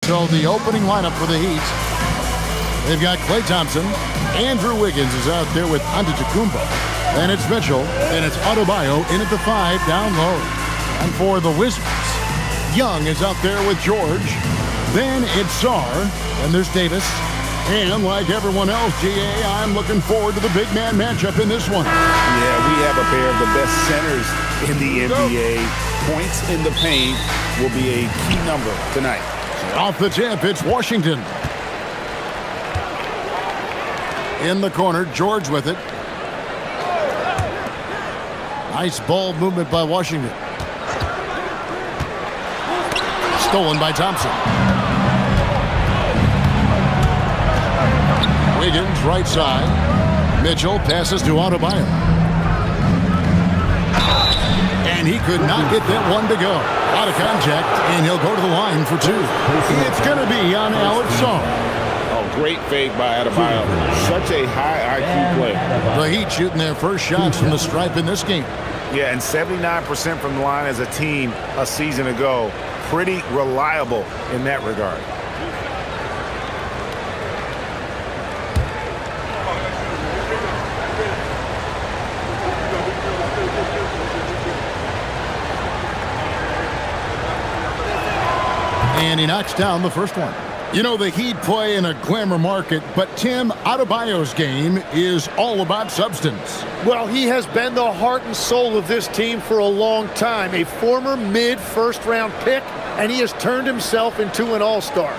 So the opening lineup for the Heat, they've got Klay Thompson. Andrew Wiggins is out there with Antetokounmpo. Then it's Mitchell. Then it's Adebayo in at the 5 down low. And for the Wizards, Young is out there with George. Then it's Sarr. And there's Davis. And like everyone else, GA, I'm looking forward to the big man matchup in this one. Yeah, we have a pair of the best centers in the NBA. Points in the paint will be a key number tonight. Off the tip, it's Washington. In the corner, George with it. Nice ball movement by Washington. Stolen by Thompson. Wiggins, right side. Mitchell passes to Adebayo. And he could not get that one to go. Out of contact, and he'll go to the line for 2. It's going to be on Alex Sarr. Great fake by Adebayo. Such a high IQ play. The Heat shooting their first shots from the stripe in this game. Yeah, and 79% from the line as a team a season ago. Pretty reliable in that regard. And he knocks down the first one. You know, the Heat play in a glamour market, but Tim, Adebayo's game is all about substance. Well, he has been the heart and soul of this team for a long time. A former mid-first-round pick, and he has turned himself into an all-star.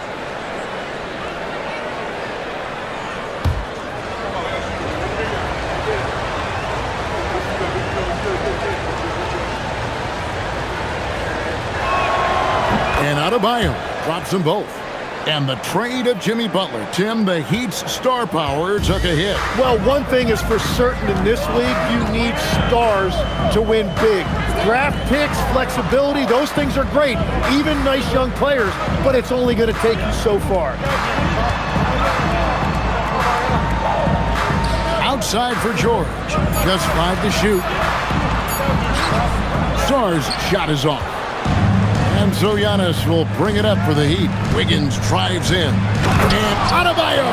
And Adebayo drops them both. And the trade of Jimmy Butler. Tim, the Heat's star power took a hit. Well, one thing is for certain in this league, you need stars to win big. Draft picks, flexibility, those things are great. Even nice young players, but it's only going to take you so far. Outside for George. Just 5 to shoot. Sarr's shot is off. And so Giannis will bring it up for the Heat. Wiggins drives in. And Adebayo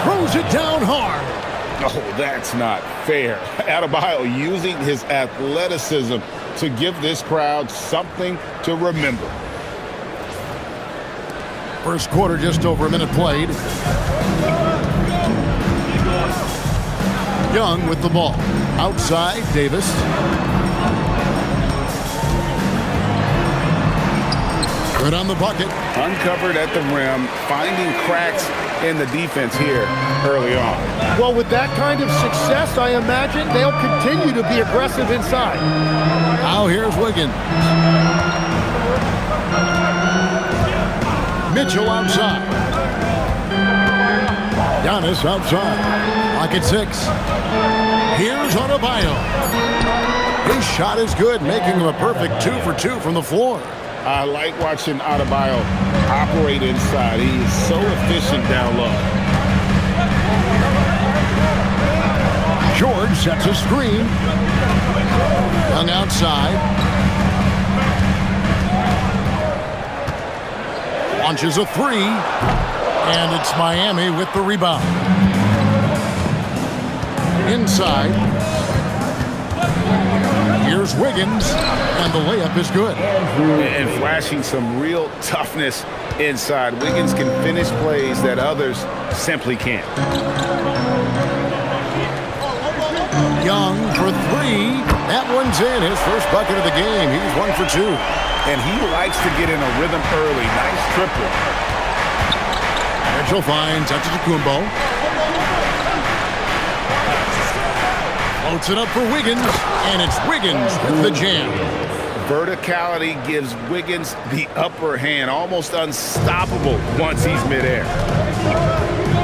throws it down hard. Oh, that's not fair. Adebayo using his athleticism to give this crowd something to remember. First quarter, just over a minute played. Young with the ball. Outside, Davis. Good on the bucket. Uncovered at the rim, finding cracks in the defense here early on. Well, with that kind of success, I imagine they'll continue to be aggressive inside. Now here's Wiggins. Mitchell outside. Giannis outside. Lock at 6. Here's Adebayo. His shot is good, making him a perfect 2 for 2 from the floor. I like watching Adebayo operate inside. He is so efficient down low. George sets a screen. Young outside. Launches a 3. And it's Miami with the rebound. Inside. Here's Wiggins, and the layup is good. And flashing some real toughness inside. Wiggins can finish plays that others simply can't. Young for 3. That one's in. His first bucket of the game. He's 1 for 2. And he likes to get in a rhythm early. Nice triple. Mitchell finds Antetokounmpo. Floats it up for Wiggins, and it's Wiggins with the jam. Verticality gives Wiggins the upper hand, almost unstoppable once he's midair.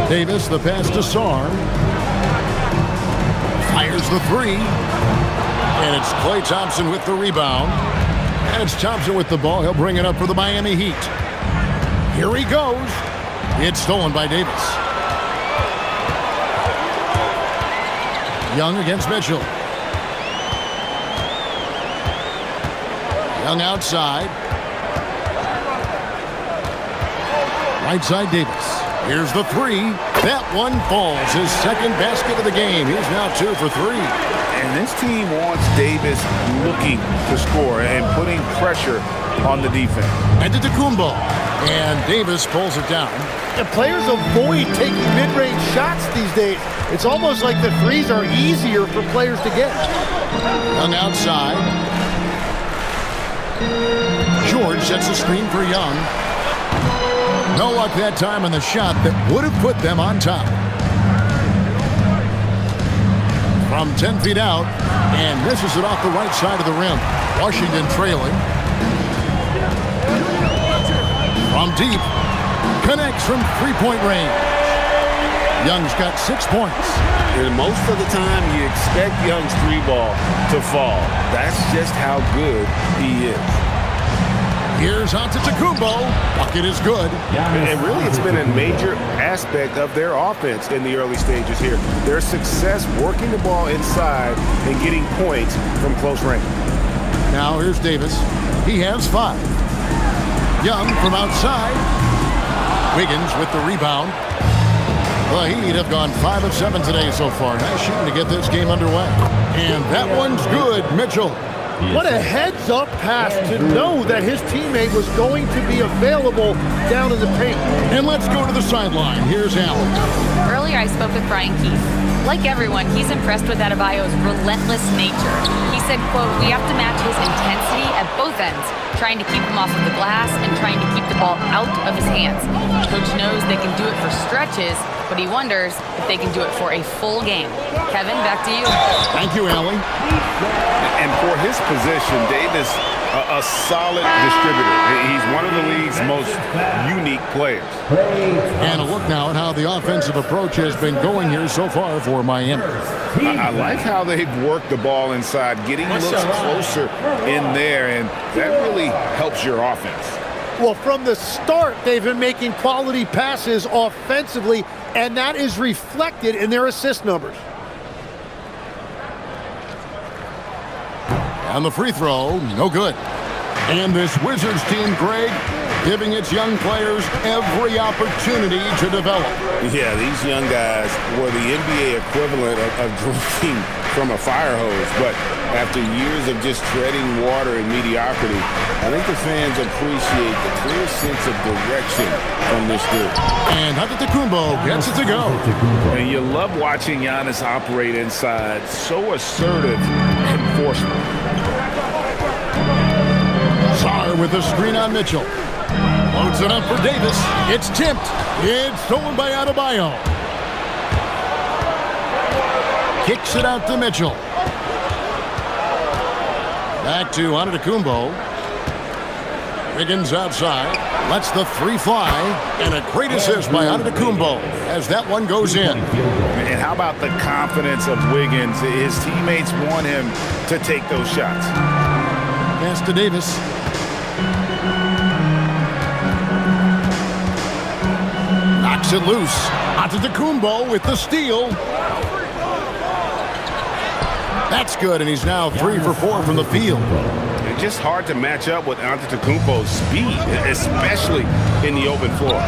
Davis, the pass to Sarr. Fires the 3. And it's Klay Thompson with the rebound. And it's Thompson with the ball. He'll bring it up for the Miami Heat. Here he goes. It's stolen by Davis. Young against Mitchell. Young outside. Right side Davis. Here's the three. That one falls. His second basket of the game. He's now 2 for 3. And this team wants Davis looking to score and putting pressure on the defense. Antetokounmpo. And Davis pulls it down. And players avoid taking mid-range shots these days. It's almost like the threes are easier for players to get. Young outside. George sets a screen for Young. No luck that time on the shot that would have put them on top. From 10 feet out, and misses it off the right side of the rim. Washington trailing. From deep, connects from three-point range. Young's got 6 points. And most of the time, you expect Young's three ball to fall. That's just how good he is. Here's Antetokounmpo. Bucket is good. And really, it's been a major aspect of their offense in the early stages here. Their success working the ball inside and getting points from close range. Now here's Davis. He has 5. Young from outside. Wiggins with the rebound. The Heat have gone 5 of 7 today so far. Nice shooting to get this game underway. And that one's good, Mitchell. What a heads-up pass to know that his teammate was going to be available down in the paint. And let's go to the sideline. Here's Allen. Earlier, I spoke with Brian Keefe. Like everyone, he's impressed with Adebayo's relentless nature. He said, quote, "We have to match his intensity at both ends, trying to keep him off of the glass and trying to keep the ball out of his hands. Coach knows they can do it for stretches, but he wonders if they can do it for a full game." Kevin, back to you. Thank you, Allen. And for his position, Davis, a solid distributor. He's one of the league's most unique players. And a look now at how the offensive approach has been going here so far for Miami. I like how they've worked the ball inside, getting looks closer in there, and that really helps your offense. Well, from the start, they've been making quality passes offensively, and that is reflected in their assist numbers. On the free throw, no good. And this Wizards team, Greg, giving its young players every opportunity to develop. Yeah, these young guys were the NBA equivalent of drinking from a fire hose. But after years of just treading water and mediocrity, I think the fans appreciate the clear sense of direction from this group. And Antetokounmpo gets it to go. And you love watching Giannis operate inside. So assertive and forceful. Sarr with a screen on Mitchell. Loads it up for Davis. It's tipped. It's stolen by Adebayo. Kicks it out to Mitchell. Back to Antetokounmpo. Wiggins outside. Lets the three fly. And a great assist by Antetokounmpo as that one goes in. And how about the confidence of Wiggins? His teammates want him to take those shots. Pass to Davis. Knocks it loose. Antetokounmpo with the steal. That's good, and he's now 3 for 4 from the field. It's just hard to match up with Antetokounmpo's speed, especially in the open floor.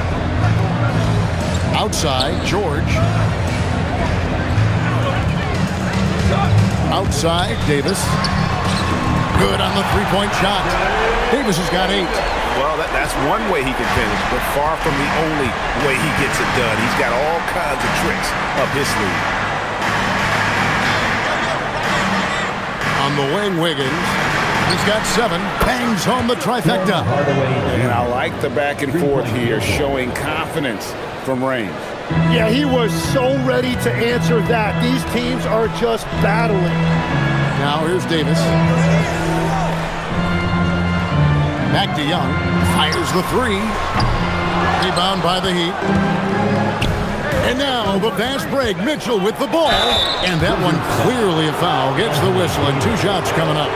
Outside, George. Outside, Davis. Good on the three-point shot. Davis has got 8. Well, that's one way he can finish, but far from the only way he gets it done. He's got all kinds of tricks up his sleeve. On the wing, Wiggins. He's got 7. Bangs home the trifecta. And I like the back and forth here, showing confidence from range. Yeah, he was so ready to answer that. These teams are just battling. Now here's Davis. Back to Young. Fires the 3. Rebound by the Heat. And now the fast break. Mitchell with the ball. And that one clearly a foul. Gets the whistle and 2 shots coming up.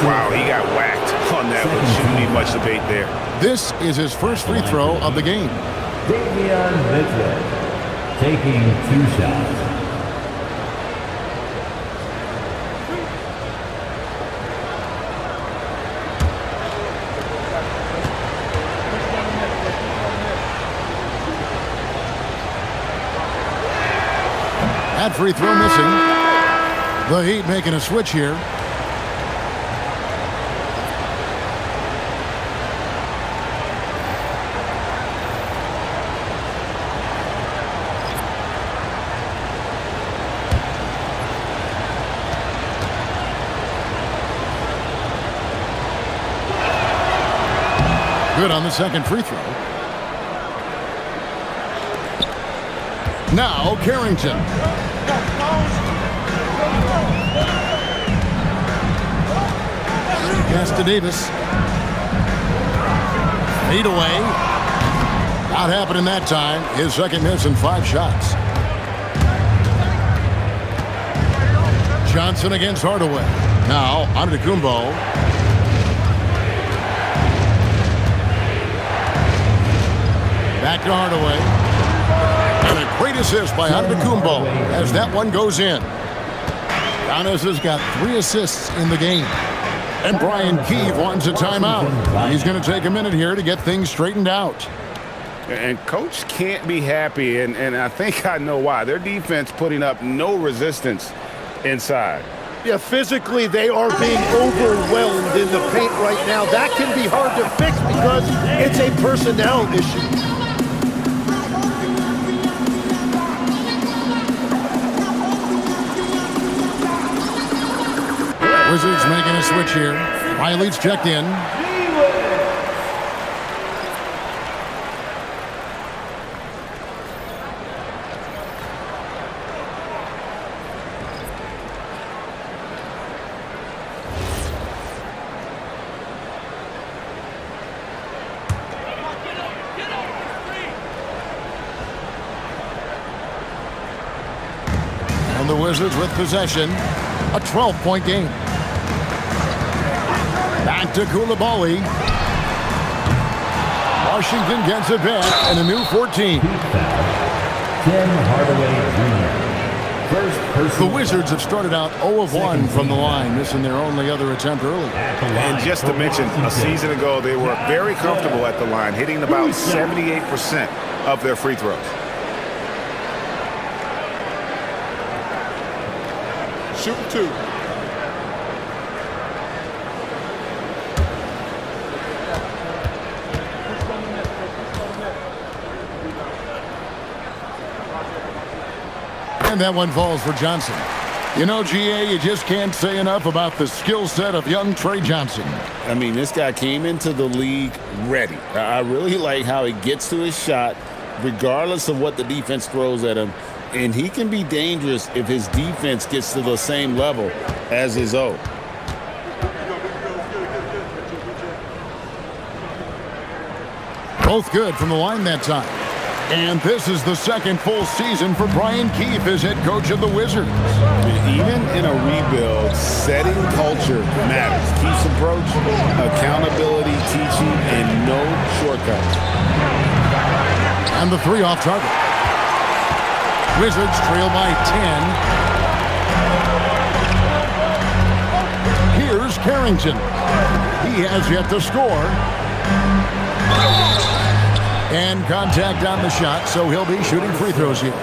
Wow, he got whacked on that one. Shouldn't need much debate there. This is his first free throw of the game. Davion Mitchell taking 2 shots. That free throw missing. The Heat making a switch here. Good on the second free throw. Now Carrington. Pass to Davis. Fade away. Not happening that time. His second miss in 5 shots. Johnson against Hardaway. Now Antetokounmpo. Back to Hardaway. And a great assist by Antetokounmpo as that one goes in. Giannis has got 3 assists in the game. And Brian Keefe wants a timeout. He's going to take a minute here to get things straightened out. And Coach can't be happy, and I think I know why. Their defense putting up no resistance inside. Yeah, physically they are being overwhelmed in the paint right now. That can be hard to fix because it's a personnel issue. Wizards making a switch here. Riley's checked in. And the Wizards with possession. A 12-point game. Back to Koulibaly. Washington gets it back and a new 14. Tim Hardaway Jr. First person. The Wizards have started out 0 of 1 from the line, missing their only other attempt early. And just to mention, a season ago, they were very comfortable at the line, hitting about 78% of their free throws. Shoot 2. And that one falls for Johnson. You know, GA, you just can't say enough about the skill set of young Trey Johnson. I mean, this guy came into the league ready. I really like how he gets to his shot, regardless of what the defense throws at him. And he can be dangerous if his defense gets to the same level as his own. Both good from the line that time. And this is the second full season for Brian Keefe as head coach of the Wizards. Even in a rebuild, setting culture matters. Keefe's approach, accountability, teaching, and no shortcuts. And the 3 off target. Wizards trail by 10. Here's Carrington. He has yet to score. And contact on the shot, so he'll be shooting free throws here.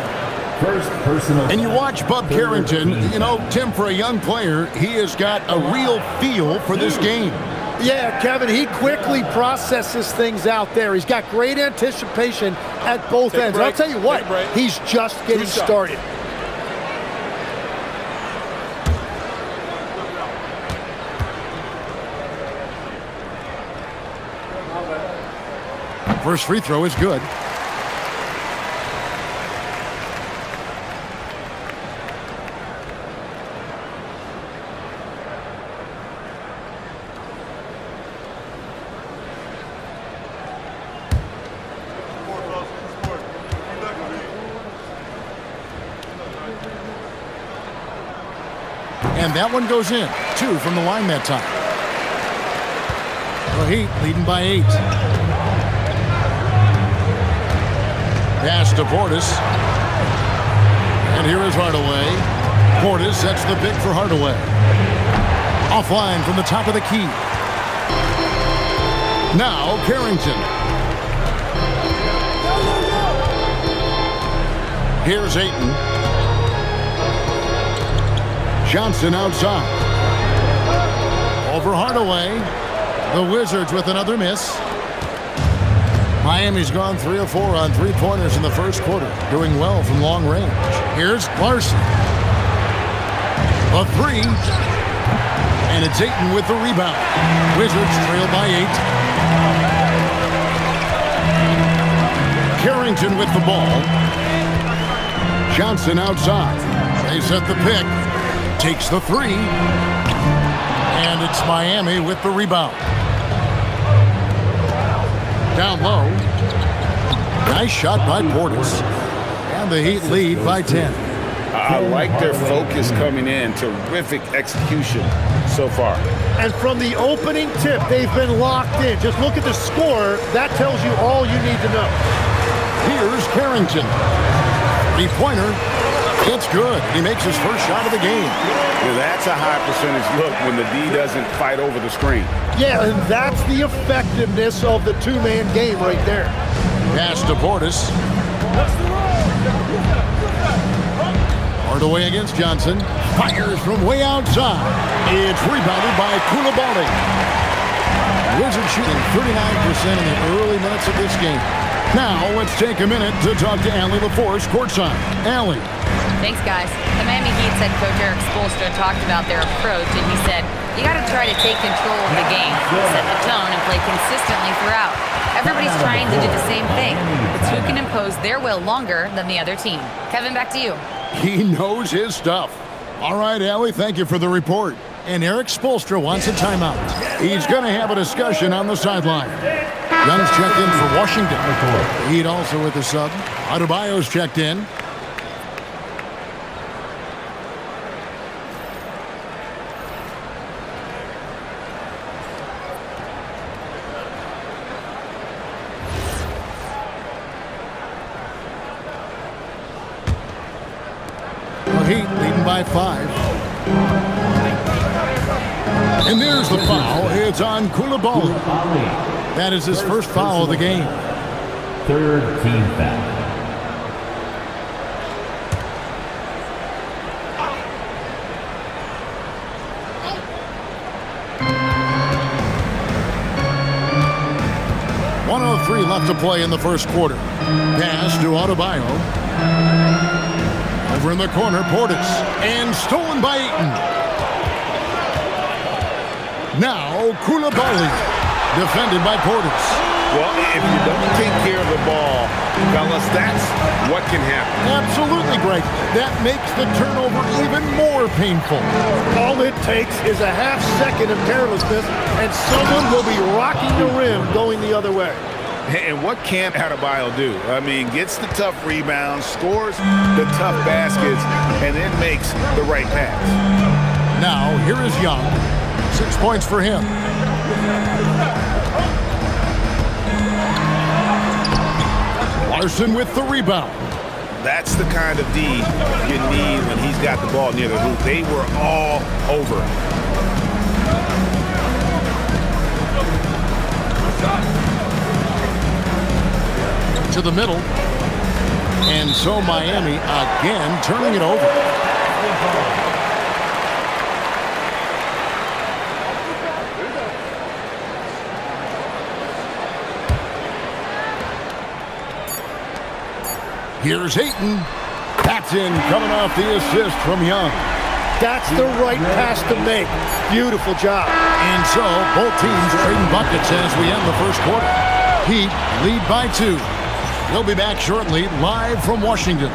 First personal. And you watch Bub Carrington, you know, Tim, for a young player, he has got a real feel for this game. Yeah, Kevin, he quickly processes things out there. He's got great anticipation at both ends. And I'll tell you what, he's just getting started. First free throw is good. And that one goes in. 2 from the line that time. The Heat leading by 8. Pass to Portis. And here is Hardaway. Portis sets the pick for Hardaway. Offline from the top of the key. Now Carrington. Here's Ayton. Johnson outside. Over Hardaway. The Wizards with another miss. Miami's gone 3 of 4 on three-pointers in the first quarter, doing well from long range. Here's Larson. A three. And it's Ayton with the rebound. Wizards trail by 8. Carrington with the ball. Johnson outside. They set the pick. Takes the three. And it's Miami with the rebound. Down low. Nice shot by Portis. And the Heat lead by 10. I like their focus coming in. Terrific execution so far. And from the opening tip, they've been locked in. Just look at the score. That tells you all you need to know. Here's Carrington. Three-pointer. It's good. He makes his first shot of the game. Yeah, that's a high percentage look when the D doesn't fight over the screen. Yeah, and that's the effectiveness of the two-man game right there. Pass to Portis. Hardaway against Johnson. Fires from way outside. It's rebounded by Koulibaly. Wizards shooting 39% in the early minutes of this game. Now, let's take a minute to talk to Allie LaForce courtside. Allie. Thanks, guys. The Miami Heat's head coach Eric Spoelstra talked about their approach, and he said, you got to try to take control of the game, set the tone, and play consistently throughout. Everybody's trying to do the same thing. It's who can impose their will longer than the other team. Kevin, back to you. He knows his stuff. All right, Allie, thank you for the report. And Eric Spoelstra wants a timeout. He's going to have a discussion on the sideline. Young's checked in for Washington. Heat also with the sub. Adebayo's checked in. Heat leading by 5. And there's the foul. It's on Koulibaly. That is his first foul of the game. Third team foul. .103 left to play in the first quarter. Pass to Adebayo. Over in the corner, Portis. And stolen by Ayton. Now, Koulibaly. Defended by Portis. Well, if you don't take care of the ball, fellas, that's what can happen. Absolutely, Greg. That makes the turnover even more painful. All it takes is a half second of carelessness, and someone will be rocking the rim going the other way. And what can't Adebayo do? I mean, gets the tough rebounds, scores the tough baskets, and then makes the right pass. Now, here is Young. 6 points for him. Larson with the rebound. That's the kind of D you need when he's got the ball near the hoop. They were all over. To the middle. And so Miami again turning it over. Here's Ayton. That's in, coming off the assist from Young. That's the right pass to make. Beautiful job. And so both teams trading buckets as we end the first quarter. Heat lead by 2. We'll be back shortly, live from Washington.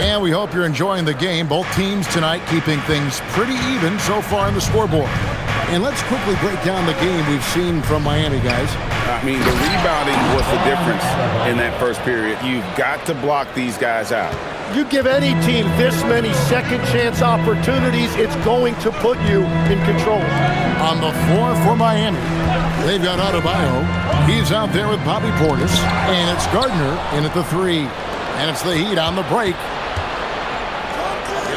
And we hope you're enjoying the game. Both teams tonight keeping things pretty even so far on the scoreboard. And let's quickly break down the game we've seen from Miami, guys. I mean, the rebounding was the difference in that first period. You've got to block these guys out. You give any team this many second chance opportunities, it's going to put you in control. On the floor for Miami, they've got Adebayo. He's out there with Bobby Portis. And it's Gardner in at the 3. And it's the Heat on the break.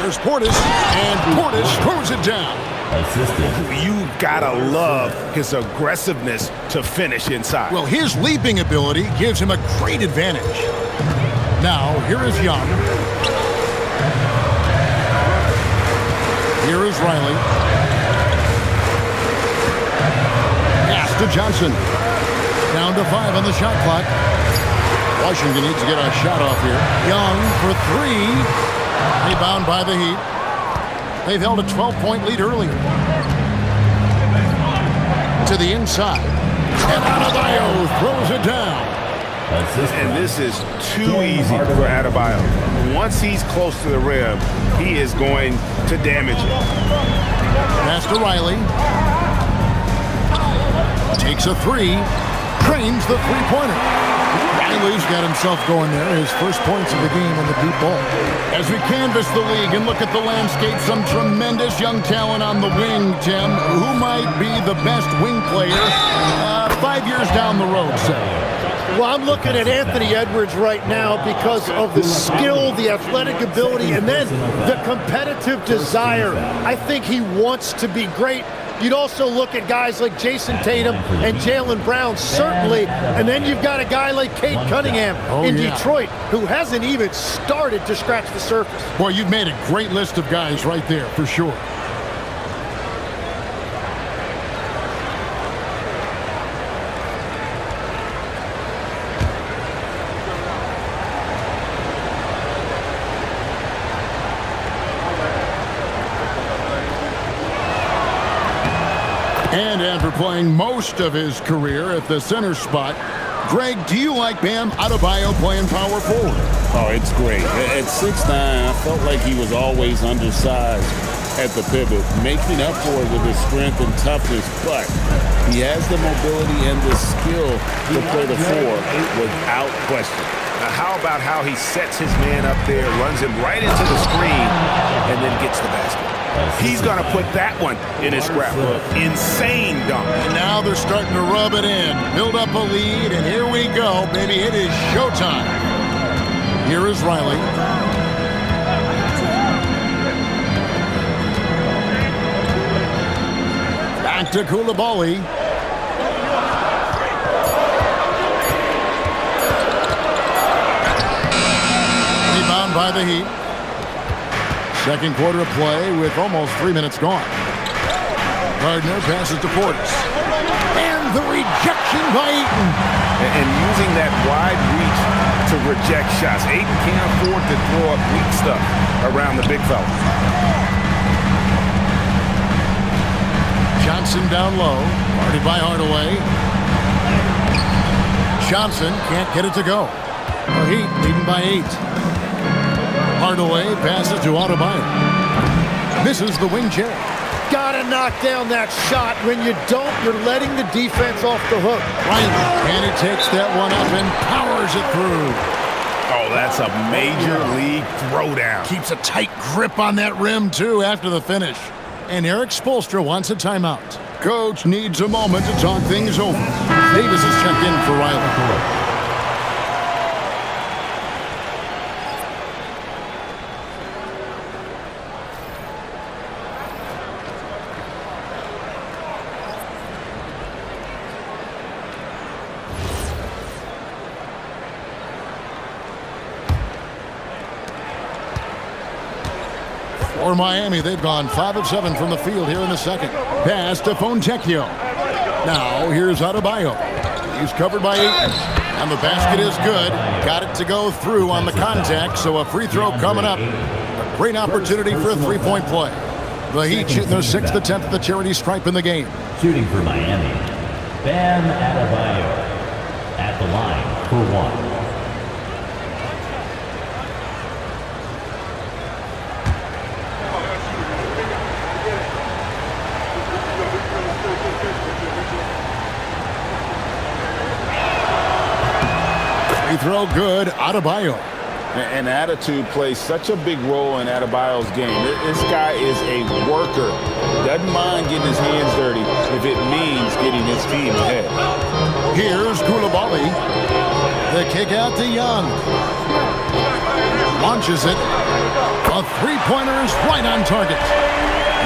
Here's Portis. And Portis throws it down. You gotta love his aggressiveness to finish inside. Well, his leaping ability gives him a great advantage. Now, here is Young. Here is Riley. Pass to Johnson. Down to 5 on the shot clock. Washington needs to get a shot off here. Young for 3. Rebound by the Heat. They've held a 12-point lead earlier. To the inside. And Adebayo throws it down. And this is too easy for Adebayo. Once he's close to the rim, he is going to damage it. Pass to Riley. Takes a 3. Drains the three-pointer. Riley's got himself going there. His first points of the game in the deep ball. As we canvass the league and look at the landscape, some tremendous young talent on the wing, Tim. Who might be the best wing player 5 years down the road, say? Well, I'm looking at Anthony Edwards right now because of the skill, the athletic ability, and then the competitive desire. I think he wants to be great. You'd also look at guys like Jason Tatum and Jaylen Brown, certainly. And then you've got a guy like Cade Cunningham in Detroit, who hasn't even started to scratch the surface. Boy, you've made a great list of guys right there, for sure. And after playing most of his career at the center spot, Greg, do you like Bam Adebayo playing power forward? Oh, it's great. At 6'9", I felt like he was always undersized at the pivot, making up for it with his strength and toughness, but he has the mobility and the skill to play the 4 without question. Now, how about how he sets his man up there, runs him right into the screen, and then gets the basket? He's going to put that one in his scrapbook. Insane dunk. And now they're starting to rub it in, build up a lead, and here we go, baby. It is showtime. Here is Riley. Back to Coulibaly. Rebound by the Heat. Second quarter of play with almost 3 minutes gone. Gardner passes to Portis. And the rejection by Ayton. And using that wide reach to reject shots. Ayton can't afford to throw up weak stuff around the big fella. Johnson down low. Guarded by Hardaway. Johnson can't get it to go. The Heat leading by 8. Hardaway passes to Adebayo. Misses the wing chair. Gotta knock down that shot. When you don't, you're letting the defense off the hook. Riley, and he takes that one up and powers it through. Oh, that's a major league throwdown. Keeps a tight grip on that rim, too, after the finish. And Eric Spoelstra wants a timeout. Coach needs a moment to talk things over. Davis has checked in for Riley. For Miami, they've gone 5 of 7 from the field here in the second. Pass to Fontecchio. Now here's Adebayo. He's covered by Ayton. And the basket is good. Got it to go through on the contact, so a free throw coming up. A great opportunity for a three-point play. The Heat shooting their 6th attempt at the charity stripe in the game. Shooting for Miami, Bam Adebayo at the line for 1. Throw good, Adebayo. And attitude plays such a big role in Adebayo's game. This guy is a worker. Doesn't mind getting his hands dirty if it means getting his team ahead. Here's Koulibaly. The kick out to Young. Launches it. A three-pointer is right on target.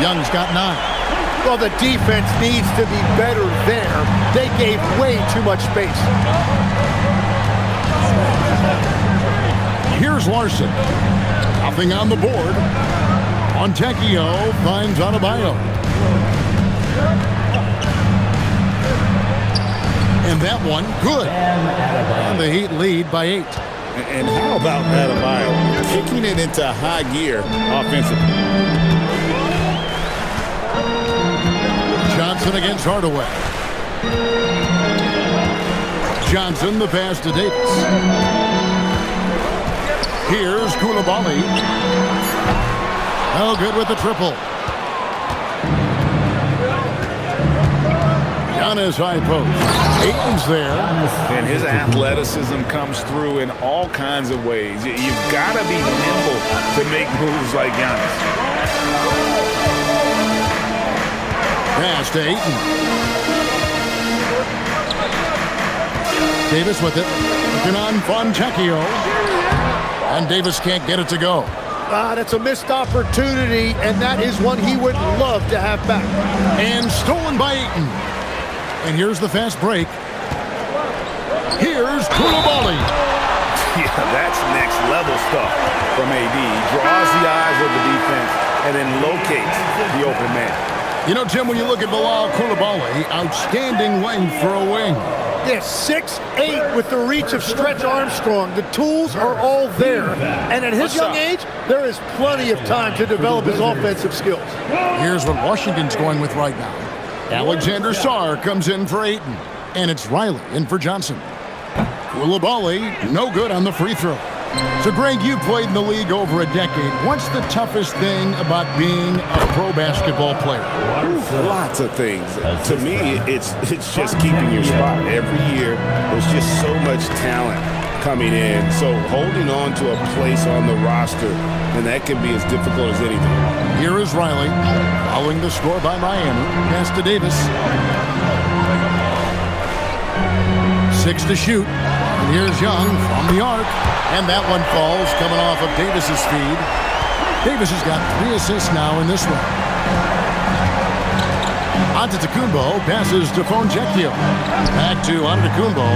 Young's got 9. Well, the defense needs to be better there. They gave way too much space. Here's Larson. Nothing on the board. Montecchio finds Adebayo. And that one, good. And the Heat lead by 8. And how about Adebayo kicking it into high gear offensively? Johnson against Hardaway. Johnson, the pass to Davis. Here's Koulibaly. Oh, good with the triple. Giannis high post. Ayton's there. And his athleticism comes through in all kinds of ways. You've got to be nimble to make moves like Giannis. Pass to Ayton. Davis with it. Looking on Fontecchio. And Davis can't get it to go. That's a missed opportunity, and that is one he would love to have back. And stolen by Ayton. And here's the fast break. Here's Koulibaly. Yeah, that's next level stuff from AD. He draws the eyes of the defense and then locates the open man. You know, Tim, when you look at Bilal Koulibaly, outstanding length for a wing. Yes, 6'8" with the reach of Stretch Armstrong. The tools are all there. And at his young age, there is plenty of time to develop his offensive skills. Here's what Washington's going with right now. Alexander Sarr comes in for Ayton. And it's Riley in for Johnson. Koulibaly, no good on the free throw. So, Greg, you played in the league over a decade. What's the toughest thing about being a pro basketball player? Lots of things. To me, it's just keeping your spot. Every year, there's just so much talent coming in. So holding on to a place on the roster, and that can be as difficult as anything. Here is Riley, following the score by Miami. Pass to Davis. 6 to shoot. And here's Young from the arc. And that one falls, coming off of Davis's feed. Davis has got 3 assists now in this one. Antetokounmpo passes to Fontecchio. Back to Antetokounmpo.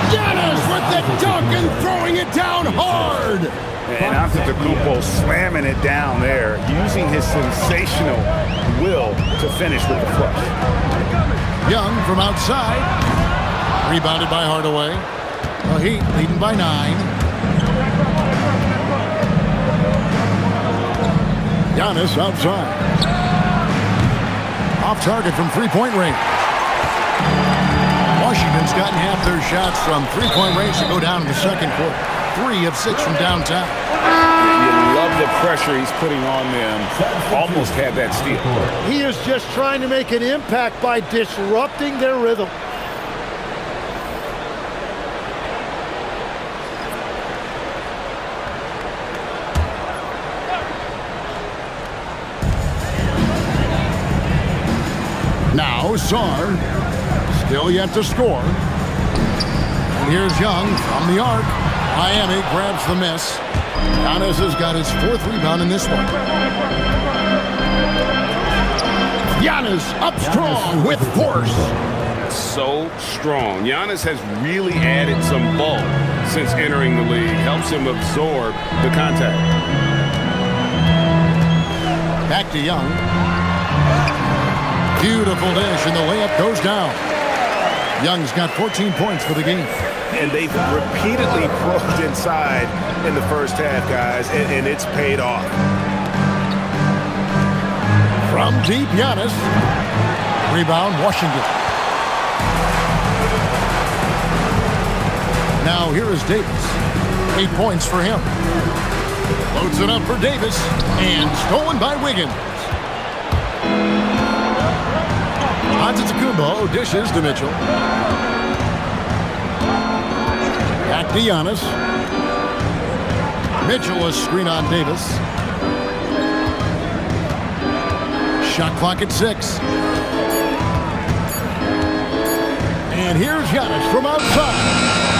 Giannis with the dunk and throwing it down hard. And Antetokounmpo slamming it down there, using his sensational will to finish with the flush. Young from outside. Rebounded by Hardaway. The Heat leading by 9. Giannis outside. Off target from three-point range. Washington's gotten half their shots from three-point range to go down in the second quarter. 3 of 6 from downtown. You love the pressure he's putting on them. Almost had that steal. He is just trying to make an impact by disrupting their rhythm. Now Sarr, still yet to score. And here's Young from the arc. Miami grabs the miss. Giannis has got his 4th rebound in this one. Giannis up strong with force. So strong. Giannis has really added some bulk since entering the league. Helps him absorb the contact. Back to Young. Beautiful dish, and the layup goes down. Young's got 14 points for the game. And they've repeatedly probed inside in the first half, guys, and it's paid off. From deep, Giannis. Rebound, Washington. Now here is Davis. 8 points for him. Loads it up for Davis, and stolen by Wiggins. Antetokounmpo dishes to Mitchell. Back to Giannis. Mitchell a screen on Davis. Shot clock at 6. And here's Giannis from outside.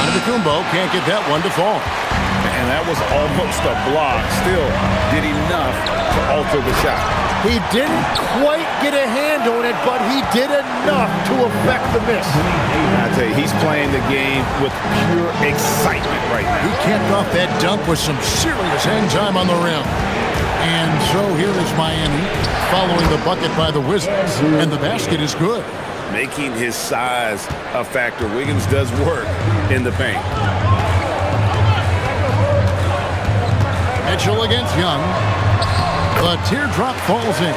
Antetokounmpo can't get that one to fall. And that was almost a block. Still did enough to alter the shot. He didn't quite get a hand on it, but he did enough to affect the miss. I tell you, he's playing the game with pure excitement right now. He capped off that dunk with some serious hang time on the rim. And so here is Miami following the bucket by the Wizards. And the basket is good. Making his size a factor. Wiggins does work in the paint. Mitchell against Young. The teardrop falls in.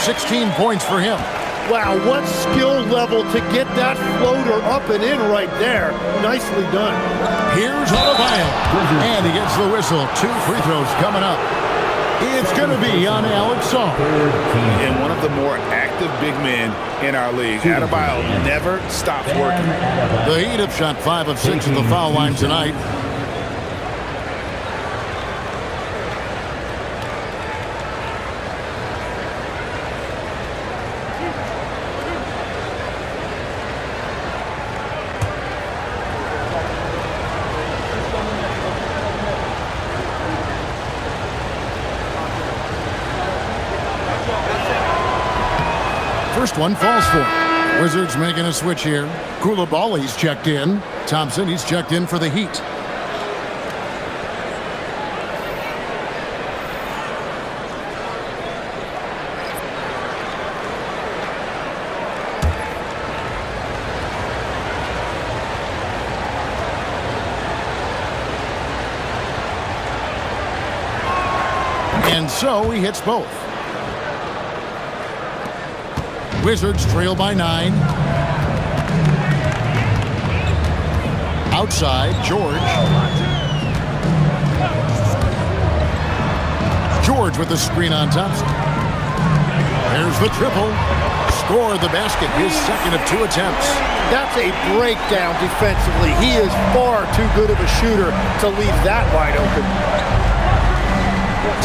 16 points for him. Wow, what skill level to get that floater up and in right there. Nicely done. Here's Adebayo. And he gets the whistle. 2 free throws coming up. It's going to be on Alex Song. And one of the more active big men in our league. Adebayo never stops working. The Heat have shot 5 of 6 at the foul line tonight. First one falls for him. Wizards making a switch here. Koulibaly's checked in. Thompson, he's checked in for the Heat. And so he hits both. Wizards trail by 9. Outside, George. George with the screen on Thompson. There's the triple. Scored the basket, his second of 2 attempts. That's a breakdown defensively. He is far too good of a shooter to leave that wide open.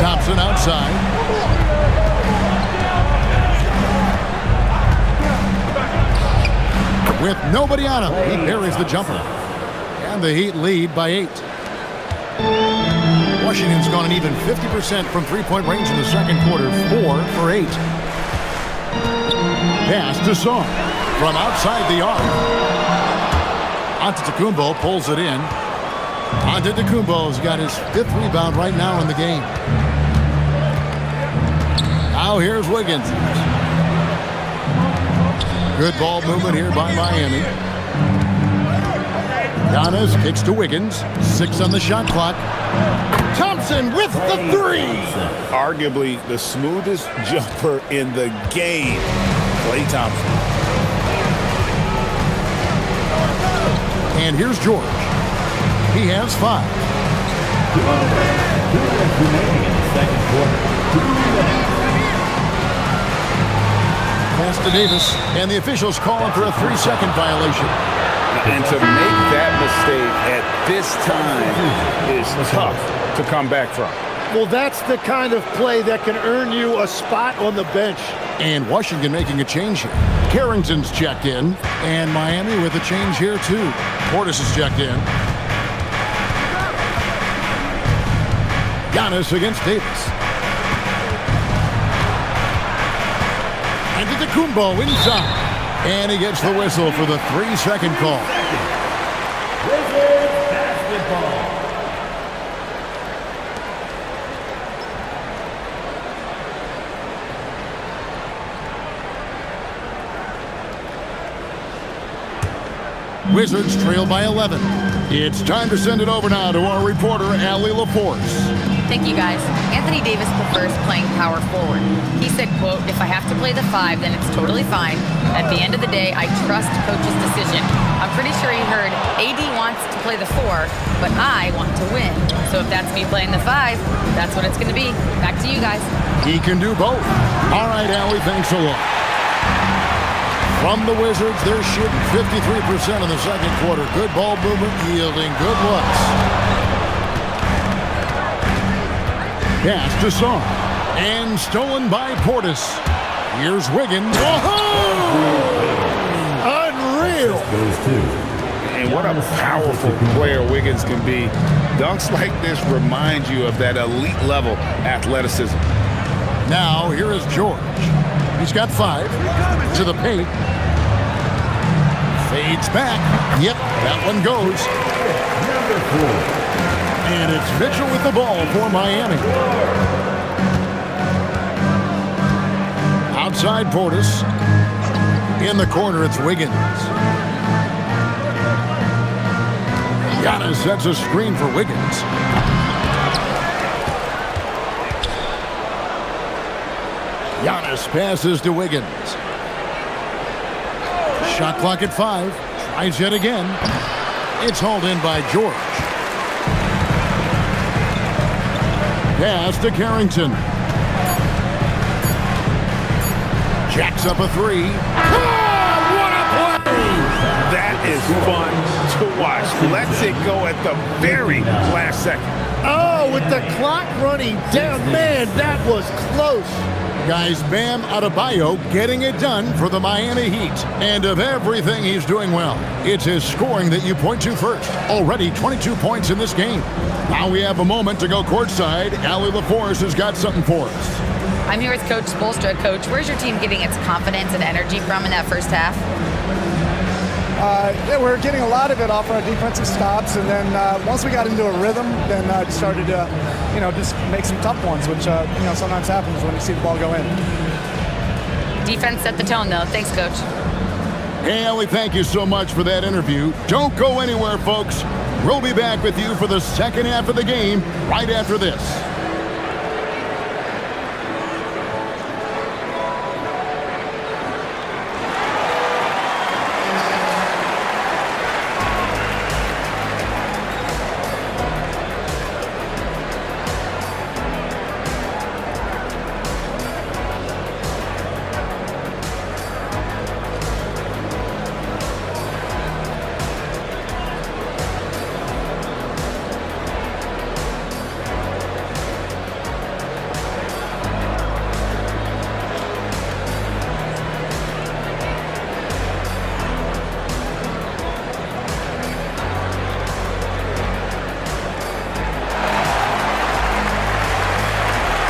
Thompson outside. With nobody on him, he parries the jumper. And the Heat lead by 8. Washington's gone an even 50% from three-point range in the second quarter, 4 for 8. Pass to Song from outside the arc. Antetokounmpo pulls it in. Antetokounmpo's got his 5th rebound right now in the game. Now here's Wiggins. Good ball movement here by Miami. Giannis kicks to Wiggins. 6 on the shot clock. Thompson with the 3. Arguably the smoothest jumper in the game. Klay Thompson. And here's George. He has 5. 2 minutes remaining in the second quarter. Pass to Davis, and the officials calling for a 3-second violation. And to make that mistake at this time is tough to come back from. Well, that's the kind of play that can earn you a spot on the bench. And Washington making a change here. Carrington's checked in, and Miami with a change here too. Portis is checked in. Giannis against Davis. Antetokounmpo inside. And he gets the whistle for the 3-second call. Wizards basketball. Wizards trail by 11. It's time to send it over now to our reporter, Allie LaForce. Thank you, guys. Anthony Davis prefers playing power forward. He said, quote, "If I have to play the 5, then it's totally fine. At the end of the day, I trust coach's decision." I'm pretty sure he heard AD wants to play the 4, but I want to win. So if that's me playing the 5, that's what it's going to be. Back to you guys. He can do both. All right, Allie, thanks a lot. From the Wizards, they're shooting 53% in the second quarter. Good ball movement, yielding good looks. Pass to Song. And stolen by Portis. Here's Wiggins. Unreal. Goes to. And what a powerful player Wiggins can be. Dunks like this remind you of that elite level athleticism. Now, here is George. He's got 5. To the paint. Fades back. Yep, that one goes. And it's Mitchell with the ball for Miami. Outside Portis. In the corner, it's Wiggins. Giannis sets a screen for Wiggins. Giannis passes to Wiggins. Shot clock at 5. Tries yet again. It's hauled in by George. Pass to Carrington. Jacks up a 3. What a play! That is fun to watch. Lets it go at the very last second. Oh, with the clock running down. Man, that was close. Guys, Bam Adebayo getting it done for the Miami Heat. And of everything he's doing well, it's his scoring that you point to first. Already 22 points in this game. Now we have a moment to go courtside. Allie LaForce has got something for us. I'm here with Coach Spoelstra. Coach, where's your team getting its confidence and energy from in that first half? Yeah, we're getting a lot of it off our defensive stops, and then once we got into a rhythm, then just started to, just make some tough ones, which sometimes happens when you see the ball go in. Defense set the tone, though. Thanks, Coach. Hey, Ellie, thank you so much for that interview. Don't go anywhere, folks. We'll be back with you for the second half of the game right after this.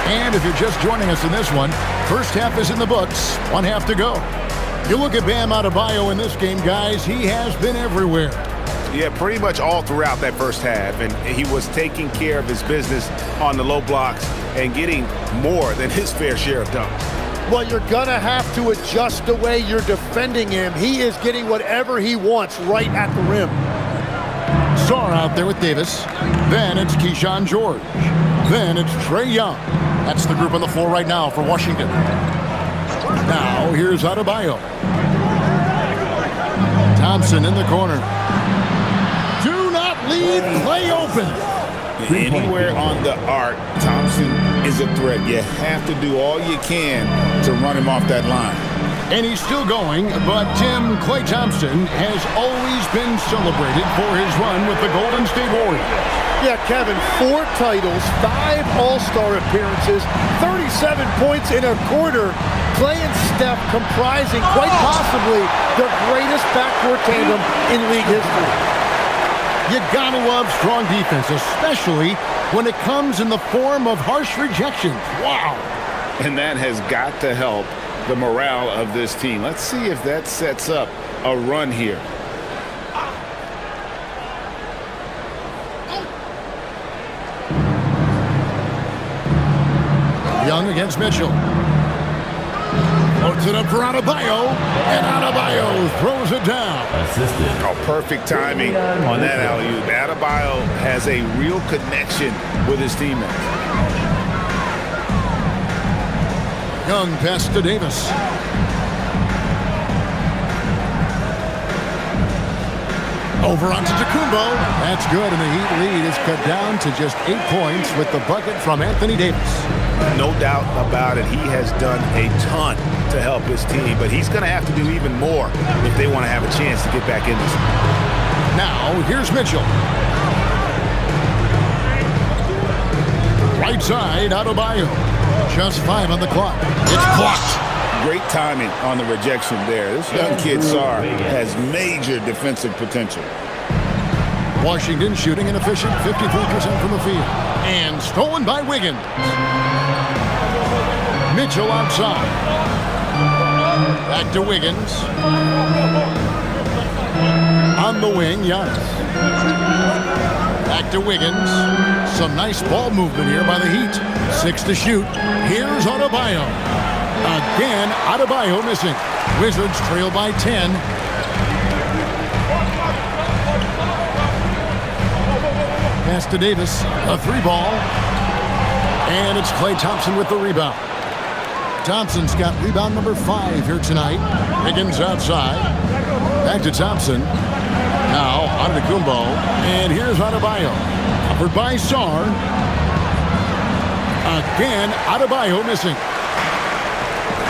And if you're just joining us in this one, first half is in the books, 1 half to go. You look at Bam Adebayo in this game, guys, he has been everywhere. Yeah, pretty much all throughout that first half, and he was taking care of his business on the low blocks and getting more than his fair share of dunks. Well, you're going to have to adjust the way you're defending him. He is getting whatever he wants right at the rim. Sarr out there with Davis. Then it's Keyshawn George. Then it's Trae Young. That's the group on the floor right now for Washington. Now, here's Adebayo. Thompson in the corner. Do not leave Clay open. Anywhere on the arc, Thompson is a threat. You have to do all you can to run him off that line. And he's still going, but Tim, Klay Thompson has always been celebrated for his run with the Golden State Warriors. Yeah, Kevin, 4 titles, 5 All-Star appearances, 37 points in a quarter. Klay and Steph comprising quite possibly the greatest backcourt tandem in league history. You gotta love strong defense, especially when it comes in the form of harsh rejections. Wow. And that has got to help the morale of this team. Let's see if that sets up a run here. Young against Mitchell. Floats it up for Adebayo, and Adebayo throws it down. Assisted. Oh, perfect timing on that alley-oop. Adebayo has a real connection with his teammates. Young pass to Davis. Over onto Tacumbo. That's good, and the Heat lead is cut down to just 8 points with the bucket from Anthony Davis. No doubt about it. He has done a ton to help his team, but he's going to have to do even more if they want to have a chance to get back in this. Now, here's Mitchell. Right side, Adebayo. Just 5 on the clock. It's blocked. Great timing on the rejection there. This young kid, Sarr, has major defensive potential. Washington shooting an efficient 53% from the field. And stolen by Wiggins. Mitchell outside. Back to Wiggins. On the wing, Giannis. Back to Wiggins. Some nice ball movement here by the Heat. 6 to shoot. Here's Adebayo. Again, Adebayo missing. Wizards trail by 10. Pass to Davis. A 3-ball. And it's Klay Thompson with the rebound. Thompson's got rebound number 5 here tonight. Wiggins outside. Back to Thompson. Now on to Kumbo. And here's Adebayo. Covered by Sarr. Again, Adebayo missing.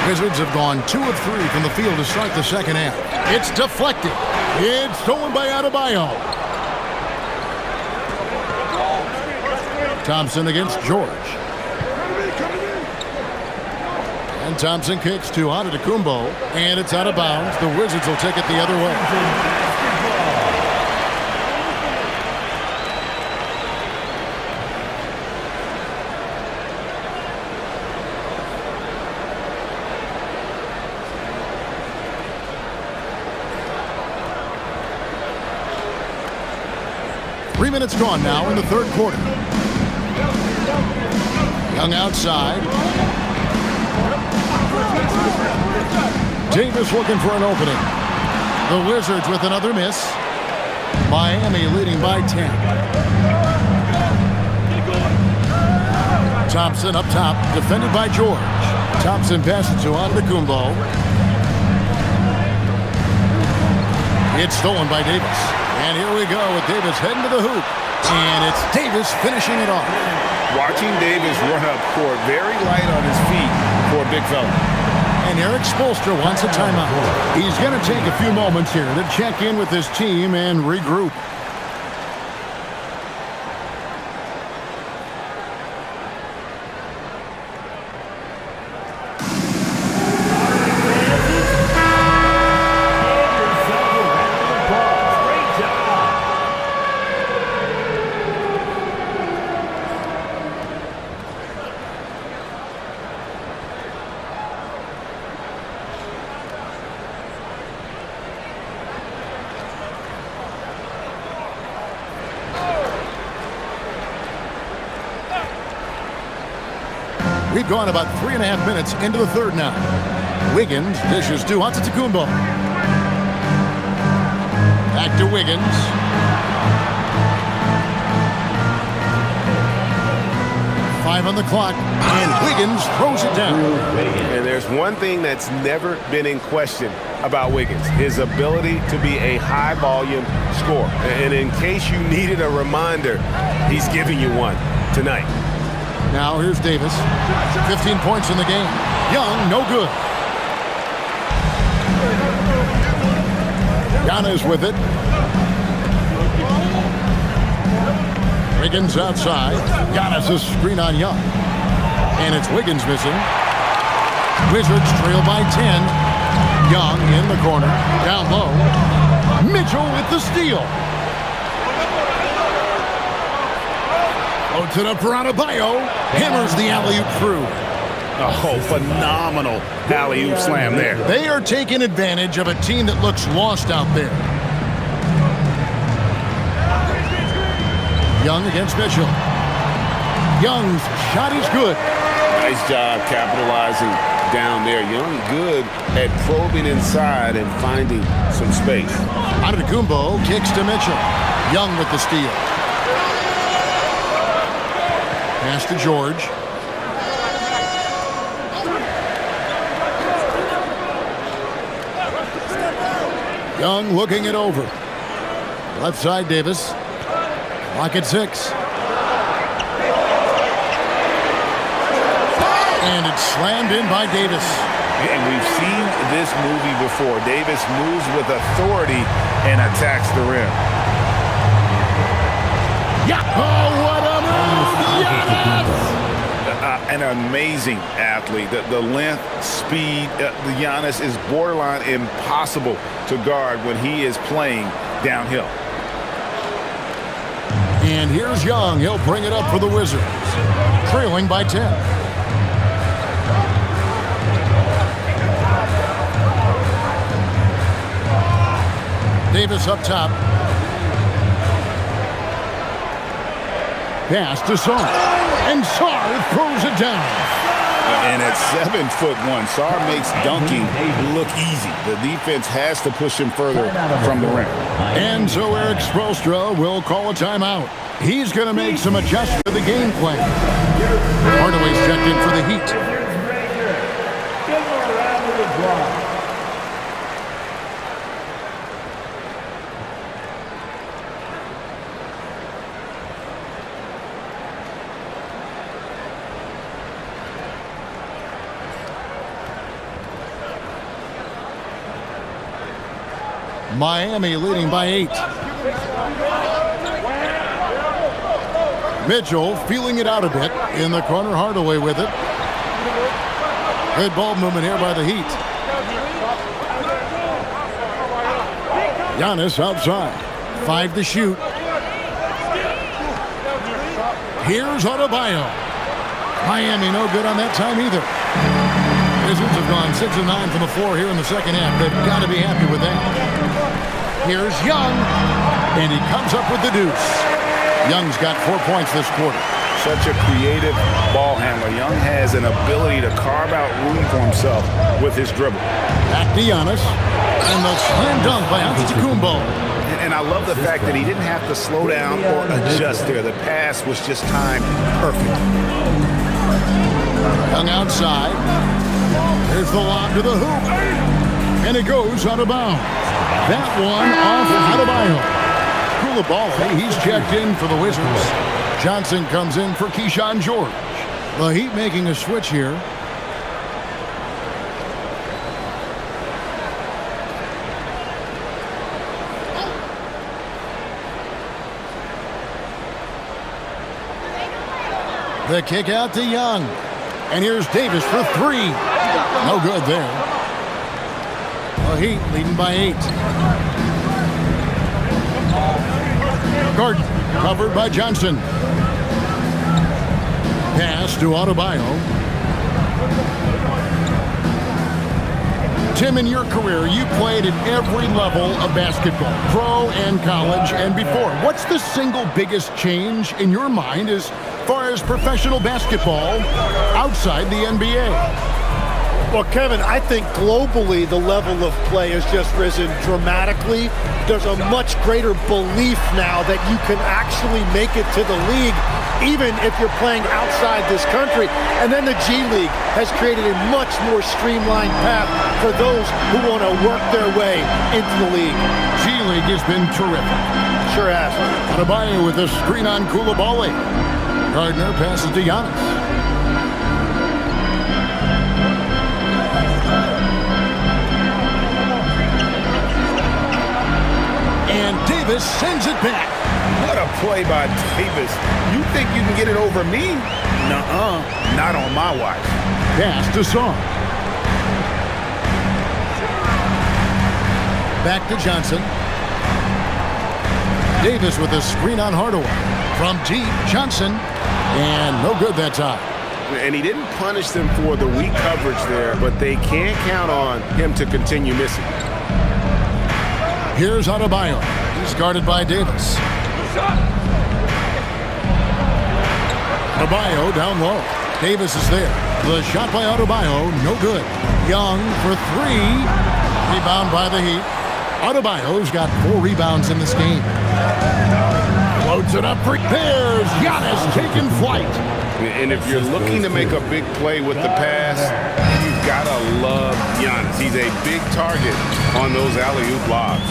Wizards have gone 2 of 3 from the field to start the second half. It's deflected. It's stolen by Adebayo. Thompson against George. And Thompson kicks to Antetokounmpo, and it's out of bounds. The Wizards will take it the other way. 3 minutes gone now in the third quarter. Young outside. Davis looking for an opening. The Wizards with another miss. Miami leading by 10. Thompson up top, defended by George. Thompson passes to Antetokounmpo. It's stolen by Davis. And here we go with Davis heading to the hoop. And it's Davis finishing it off. Watching Davis run up court, very light on his feet for a big fella. And Eric Spoelstra wants a timeout. He's going to take a few moments here to check in with his team and regroup. We've gone about 3.5 minutes into the third now. Wiggins dishes to Antetokounmpo. Back to Wiggins. Five on the clock, and Wiggins throws it down. And there's one thing that's never been in question about Wiggins, his ability to be a high-volume scorer. And in case you needed a reminder, he's giving you one tonight. Now here's Davis. 15 points in the game. Young, no good. Giannis with it. Wiggins outside. Giannis a screen on Young. And it's Wiggins missing. Wizards trail by 10. Young in the corner. Down low. Mitchell with the steal. Loads it up for Adebayo. Hammers the alley-oop through. Oh, phenomenal alley-oop slam there. They are taking advantage of a team that looks lost out there. Young against Mitchell. Young's shot is good. Nice job capitalizing down there. Young good at probing inside and finding some space. Antetokounmpo kicks to Mitchell. Young with the steal. Pass to George. Young looking it over. Left side, Davis. Clock at 6. And it's slammed in by Davis. And we've seen this movie before. Davis moves with authority and attacks the rim. Yeah. Oh, what a move! Yes! an amazing athlete. The length, speed, the Giannis is borderline impossible to guard when he is playing downhill. And here's Young. He'll bring it up for the Wizards, trailing by 10. Davis up top. Pass to Sarr. And Sarr throws it down. And at 7'1", Sarr makes dunking look easy. The defense has to push him further from the rim. And so Eric Spoelstra will call a timeout. He's going to make some adjustments to the game plan. Hardaway's checked in for the Heat. Miami leading by 8. Mitchell feeling it out a bit in the corner. Hardaway with it. Good ball movement here by the Heat. Giannis outside. 5 to shoot. Here's Adebayo. Miami no good on that time either. Wizards have gone 6 of 9 from the floor here in the second half. They've got to be happy with that. Here's Young, and he comes up with the deuce. Young's got 4 points this quarter. Such a creative ball handler. Young has an ability to carve out room for himself with his dribble. Back to Giannis, and the slam dunk by Antetokounmpo. And I love the fact that he didn't have to slow down or adjust there. The pass was just timed perfect. Young outside. There's the lob to the hoop. And it goes out of bounds. That one off Adebayo. Coulibaly, he's checked in for the Wizards. Johnson comes in for Keyshawn George. The Heat making a switch here. The kick out to Young. And here's Davis for 3. No good there. The Heat leading by 8. Gordon covered by Johnson. Pass to Adebayo. Tim, in your career, you played at every level of basketball, pro and college and before. What's the single biggest change in your mind as far as professional basketball outside the NBA? Well, Kevin, I think globally the level of play has just risen dramatically. There's a much greater belief now that you can actually make it to the league, even if you're playing outside this country. And then the G League has created a much more streamlined path for those who want to work their way into the league. G League has been terrific. Sure has. Adebayo with a screen on Coulibaly. Gardner passes to Giannis. And Davis sends it back. What a play by Davis. You think you can get it over me? Nuh-uh. Not on my watch. Pass to Sarr. Back to Johnson. Davis with a screen on Hardaway. From deep, Johnson. And no good that time. And he didn't punish them for the weak coverage there, but they can't count on him to continue missing. Here's Adebayo. He's guarded by Davis. Adebayo down low. Davis is there. The shot by Adebayo, no good. Young for 3. Rebound by the Heat. Adebayo's got 4 rebounds in this game. Loads it up for There's Giannis taking flight. And if you're looking to make a big play with the pass, you've got to love Giannis. He's a big target on those alley-oop lobs.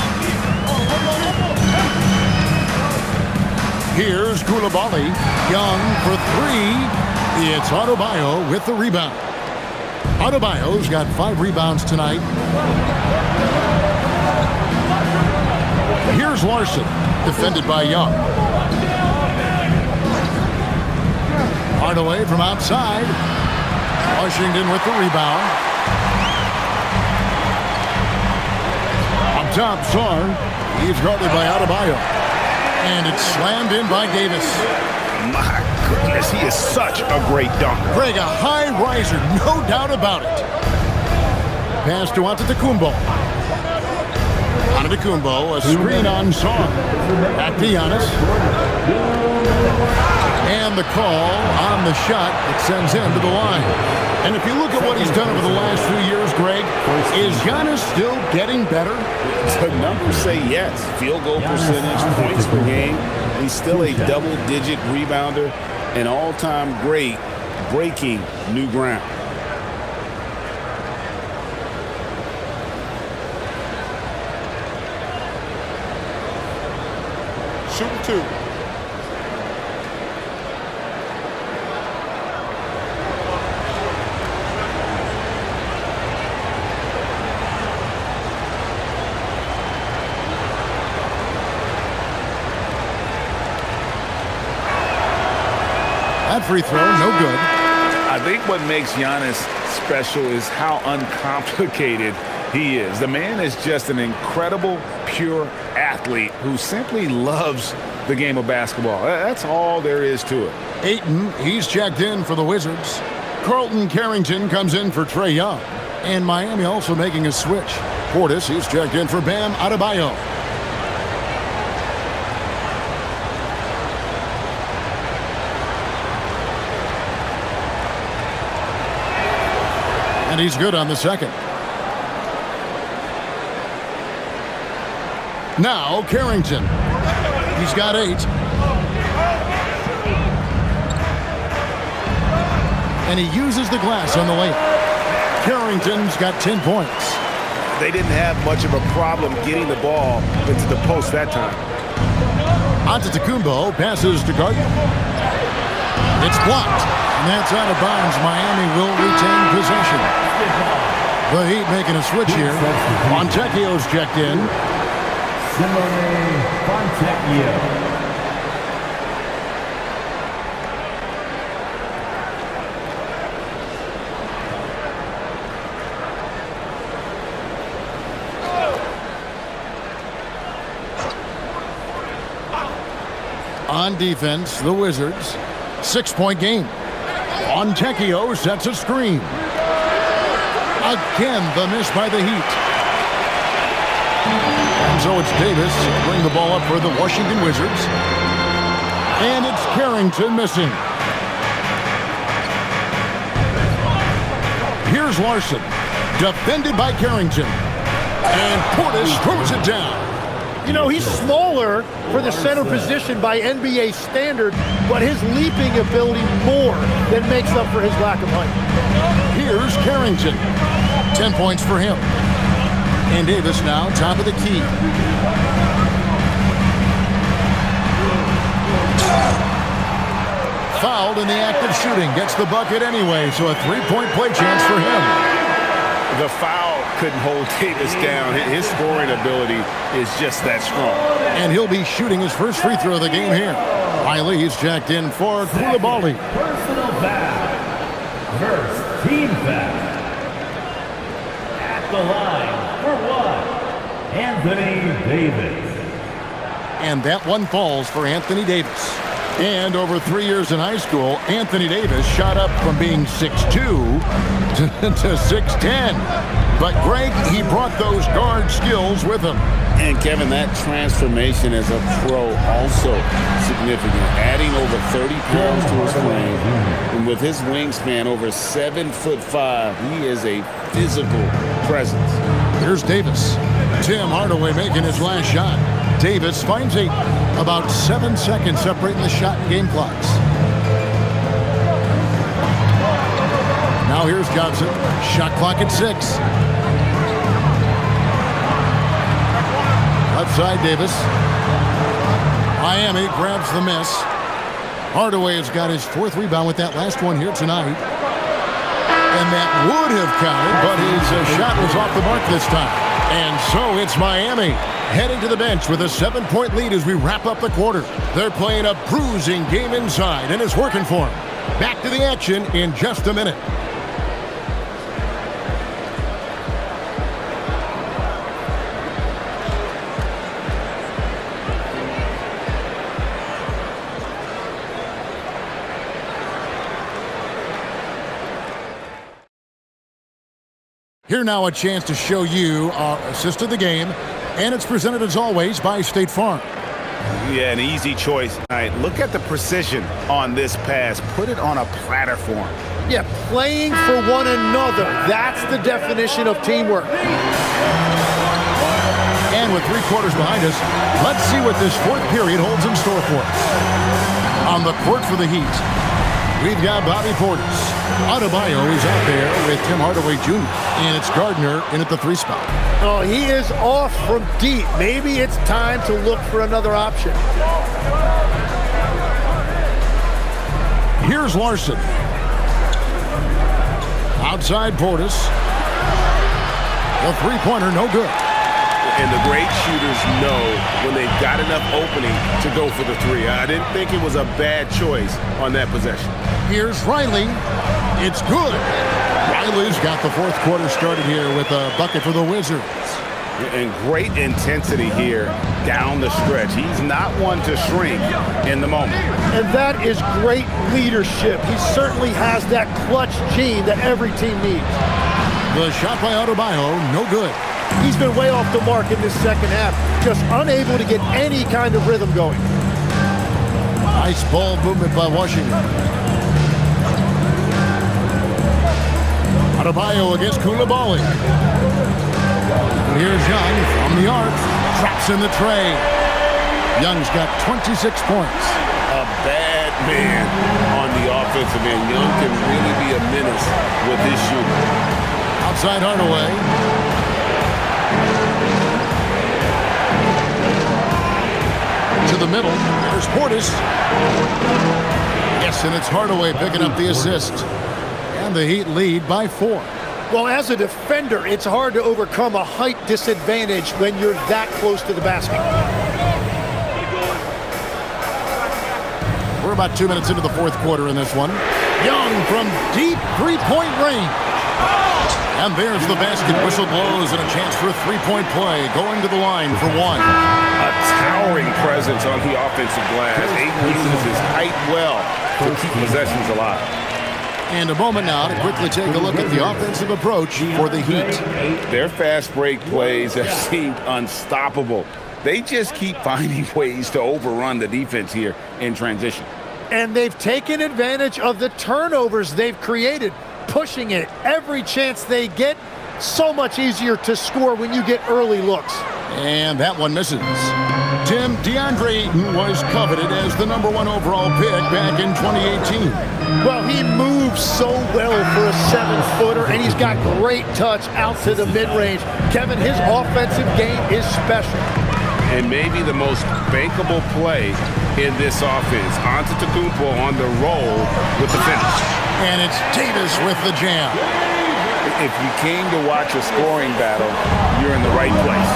Here's Coulibaly. Young for 3. It's Adebayo with the rebound. Adebayo's got 5 rebounds tonight. Here's Larson, defended by Young. Hardaway from outside. Washington with the rebound. Up top, Sarr. He's guarded by Adebayo. And it's slammed in by Davis. My goodness, he is such a great dunker. Greg, a high riser, no doubt about it. Pass to Antetokounmpo. Antetokounmpo, a screen on Sarr. Back to Giannis. And the call on the shot that sends him to the line. And if you look at what he's done over the last few years, Greg, is Giannis still getting better? The numbers say yes. Field goal percentage, points per game. He's still a double-digit rebounder, an all-time great, breaking new ground. Shooting two. That free throw, no good. I think what makes Giannis special is how uncomplicated he is. The man is just an incredible, pure athlete who simply loves the game of basketball. That's all there is to it. Ayton, he's checked in for the Wizards. Carlton Carrington comes in for Trae Young. And Miami also making a switch. Portis, he's checked in for Bam Adebayo. And he's good on the second. Now Carrington. He's got 8. And he uses the glass on the layup. Carrington's got 10 points. They didn't have much of a problem getting the ball into the post that time. Antetokounmpo passes to Gardner. It's blocked. And that's out of bounds. Miami will retain possession. The Heat making a switch here. Fontecchio's checked in. Simone Fontecchio. On defense, the Wizards. 6-point game. Fontecchio sets a screen. Again, the miss by the Heat. And so it's Davis bring the ball up for the Washington Wizards. And it's Carrington missing. Here's Larson. Defended by Carrington. And Portis throws it down. You know, he's smaller for the center position by NBA standard, but his leaping ability more than makes up for his lack of height. Here's Carrington. 10 points for him. And Davis now top of the key. Fouled in the act of shooting. Gets the bucket anyway, so a 3-point play chance for him. The foul couldn't hold Davis down. His scoring ability is just that strong. And he'll be shooting his first free throw of the game here. Riley is jacked in for Koulibaly. Personal foul. First team foul. At the line for 1, Anthony Davis. And that one falls for Anthony Davis. And over 3 years in high school, Anthony Davis shot up from being 6'2 to 6'10. But Greg, he brought those guard skills with him. And Kevin, that transformation as a pro also significant. Adding over 30 pounds to his frame. And with his wingspan over 7'5", he is a physical presence. Here's Davis. Tim Hardaway making his last shot. Davis finds 8. About 7 seconds separating the shot and game clocks. Now here's Johnson. Shot clock at 6. Outside Davis. Miami grabs the miss. Hardaway has got his 4th rebound with that last one here tonight. And that would have counted, but his shot was off the mark this time. And so it's Miami heading to the bench with a 7-point lead as we wrap up the quarter. They're playing a bruising game inside, and it's working for them. Back to the action in just a minute. Here now a chance to show you our assist of the game, and it's presented as always by State Farm. Yeah, an easy choice. All right, look at the precision on this pass. Put it on a platter form. Yeah, playing for one another. That's the definition of teamwork. And with 3 quarters behind us, let's see what this fourth period holds in store for us. On the court for the Heat, we've got Bobby Portis. Adebayo is out there with Tim Hardaway Jr. And it's Gardner in at the 3 spot. Oh, he is off from deep. Maybe it's time to look for another option. Here's Larson. Outside Portis. The 3-pointer, no good. And the great shooters know when they've got enough opening to go for the 3. I didn't think it was a bad choice on that possession. Here's Riley. It's good. Riley's got the fourth quarter started here with a bucket for the Wizards. And great intensity here down the stretch. He's not one to shrink in the moment. And that is great leadership. He certainly has that clutch gene that every team needs. The shot by Adebayo, no good. He's been way off the mark in this second half, just unable to get any kind of rhythm going. Nice ball movement by Washington. Adebayo against Koulibaly. Here's Young from the arc. Traps in the tray. Young's got 26 points. A bad man on the offensive end. Young can really be a menace with his shooting. Outside Hardaway. To the middle. There's Portis. Yes, and it's Hardaway picking up the assist. And the Heat lead by 4. Well, as a defender, it's hard to overcome a height disadvantage when you're that close to the basket. We're about 2 minutes into the fourth quarter in this one. Young from deep 3-point range. And there's the basket. Whistle blows and a chance for a 3-point play. Going to the line for 1. A towering presence on the offensive glass. Ayton uses his height well to keep possessions alive. And a moment now to quickly take a look at the offensive approach for the Heat. Their fast break plays have seemed unstoppable. They just keep finding ways to overrun the defense here in transition. And they've taken advantage of the turnovers they've created, pushing it every chance they get. So much easier to score when you get early looks. And that one misses. Tim, DeAndre Ayton was coveted as the #1 overall pick back in 2018. Well, he moves so well for a 7-footer, and he's got great touch out to the mid-range. Kevin, his offensive game is special. And maybe the most bankable play in this offense. Antetokounmpo on the roll with the finish. And it's Davis with the jam. If you came to watch a scoring battle, you're in the right place.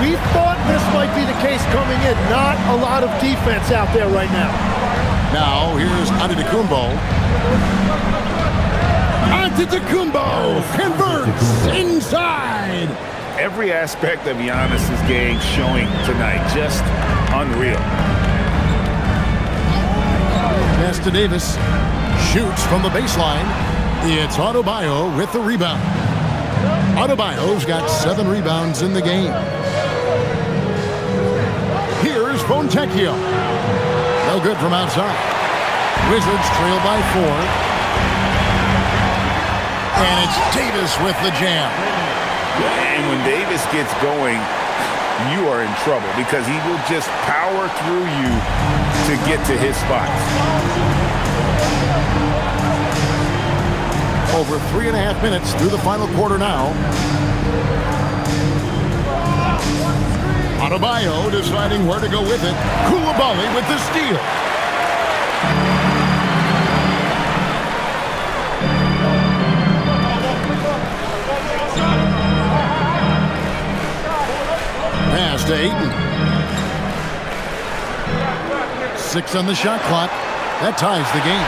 We thought this might be the case coming in. Not a lot of defense out there right now. Now, here's Antetokounmpo. Antetokounmpo converts inside. Every aspect of Giannis's game showing tonight. Just unreal. Pass to Davis. Shoots from the baseline. It's Adebayo with the rebound. Adebayo's got 7 rebounds in the game. Here's Fontecchio. No good from outside. Wizards trail by 4. And it's Davis with the jam. And when Davis gets going, you are in trouble because he will just power through you to get to his spots. Over 3.5 minutes through the final quarter now. Adebayo deciding where to go with it. Koulibaly with the steal. Pass to Ayton. 6 on the shot clock. That ties the game.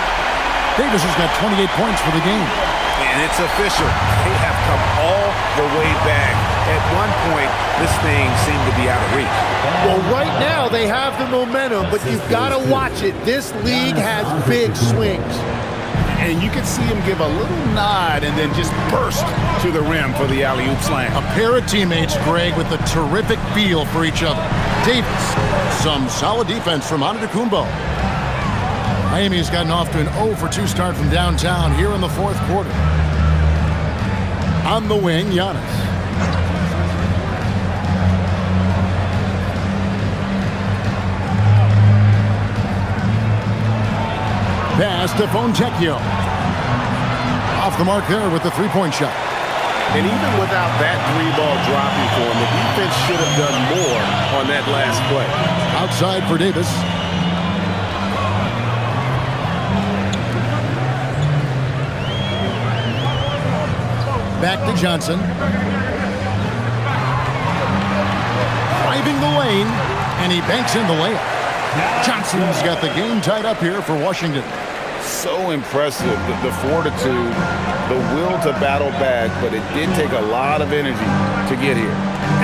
Davis has got 28 points for the game. And it's official. They have come all the way back. At one point, this thing seemed to be out of reach. Well, right now they have the momentum, but you've got to watch it. This league has big swings. And you can see him give a little nod and then just burst to the rim for the alley-oop slam. A pair of teammates, Greg, with a terrific feel for each other. Davis, some solid defense from Antetokounmpo. Miami's gotten off to an 0-for-2 start from downtown here in the fourth quarter. On the wing, Giannis. Pass to Fontecchio. Off the mark there with the three-point shot. And even without that three-ball dropping for him, the defense should have done more on that last play. Outside for Davis. Back to Johnson. Driving the lane, and he banks in the layup. Johnson's got the game tied up here for Washington. So impressive, the fortitude, the will to battle back, but it did take a lot of energy to get here.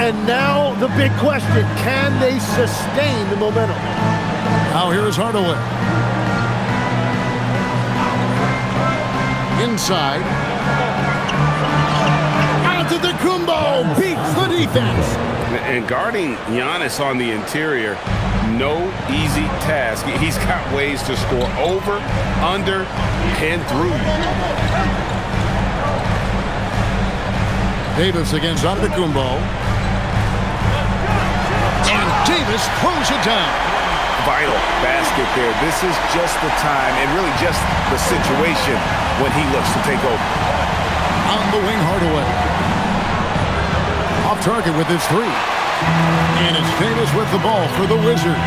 And now the big question, can they sustain the momentum? Now here's Hardaway. Inside. Antetokounmpo beats the defense. And guarding Giannis on the interior, no easy task. He's got ways to score over, under, and through. Davis against Antetokounmpo. And Davis throws it down. Vital basket there. This is just the time and really just the situation when he looks to take over. On the wing, Hardaway. Off target with his three. And it's Davis with the ball for the Wizards.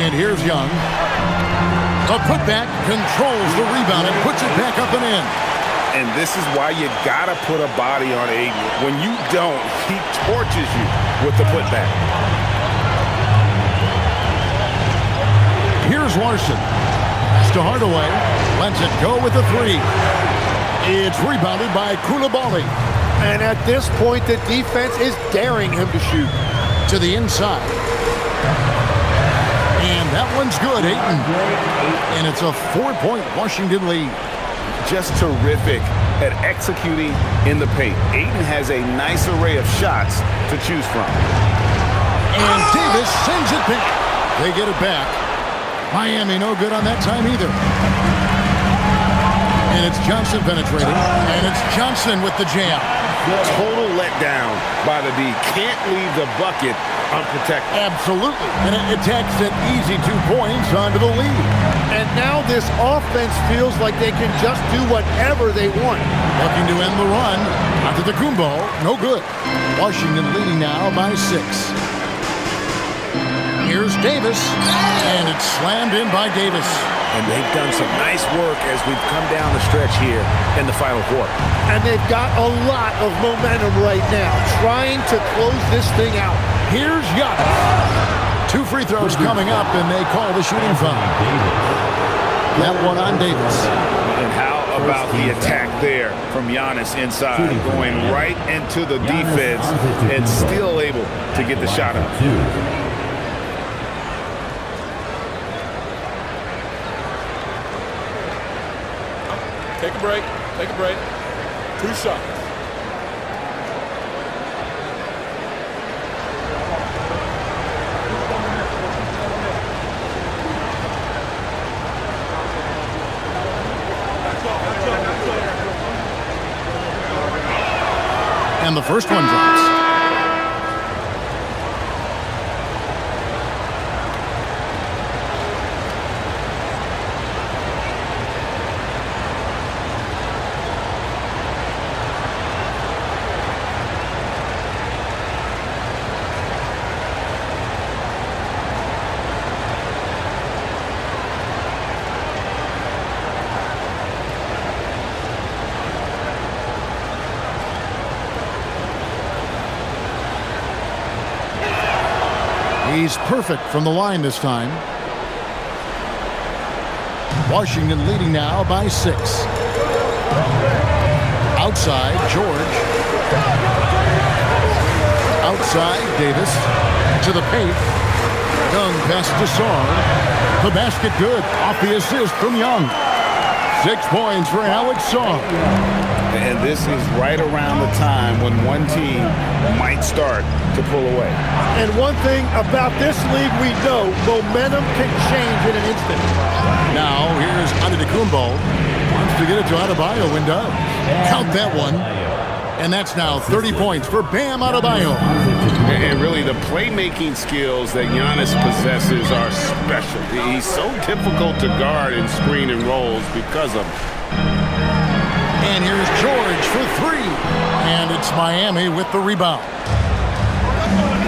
And here's Young. The putback controls the rebound and puts it back up and in. And this is why you gotta put a body on Aiden. When you don't, he torches you with the putback. Here's Larson. Pass to Hardaway. Lets it go with the three. It's rebounded by Coulibaly. And at this point, the defense is daring him to shoot. To the inside. And that one's good, Ayton. And it's a 4-point Washington lead. Just terrific at executing in the paint. Ayton has a nice array of shots to choose from. And Davis sends it back. They get it back. Miami no good on that time either. And it's Johnson penetrating. And it's Johnson with the jam. Total letdown by the D. Can't leave the bucket unprotected. Absolutely. And it takes an easy 2 points onto the lead. And now this offense feels like they can just do whatever they want. Looking to end the run. Antetokounmpo, no good. Washington leading now by 6. Here's Davis, and it's slammed in by Davis. And they've done some nice work as we've come down the stretch here in the final quarter. And they've got a lot of momentum right now, trying to close this thing out. Here's Giannis. 2 free throws coming up, and they call the shooting foul. That one on Davis. And how about the attack there from Giannis inside, going right into the defense and still able to get the shot up. Take a break. Take a break. 2 shots. And the first one drops. He's perfect from the line this time. Washington leading now by 6. Outside, George. Outside, Davis. To the paint. Young passes to Sar. The basket good. Off the assist from Young. 6 points for Alex Sar. And this is right around the time when one team might start to pull away. And one thing about this league we know, momentum can change in an instant. Now, here's Antetokounmpo. Wants to get it to Adebayo and does. Count that one. And that's now 30 points for Bam Adebayo. And really, the playmaking skills that Giannis possesses are special. He's so difficult to guard in screen and rolls because of it. And here's George for 3. And it's Miami with the rebound.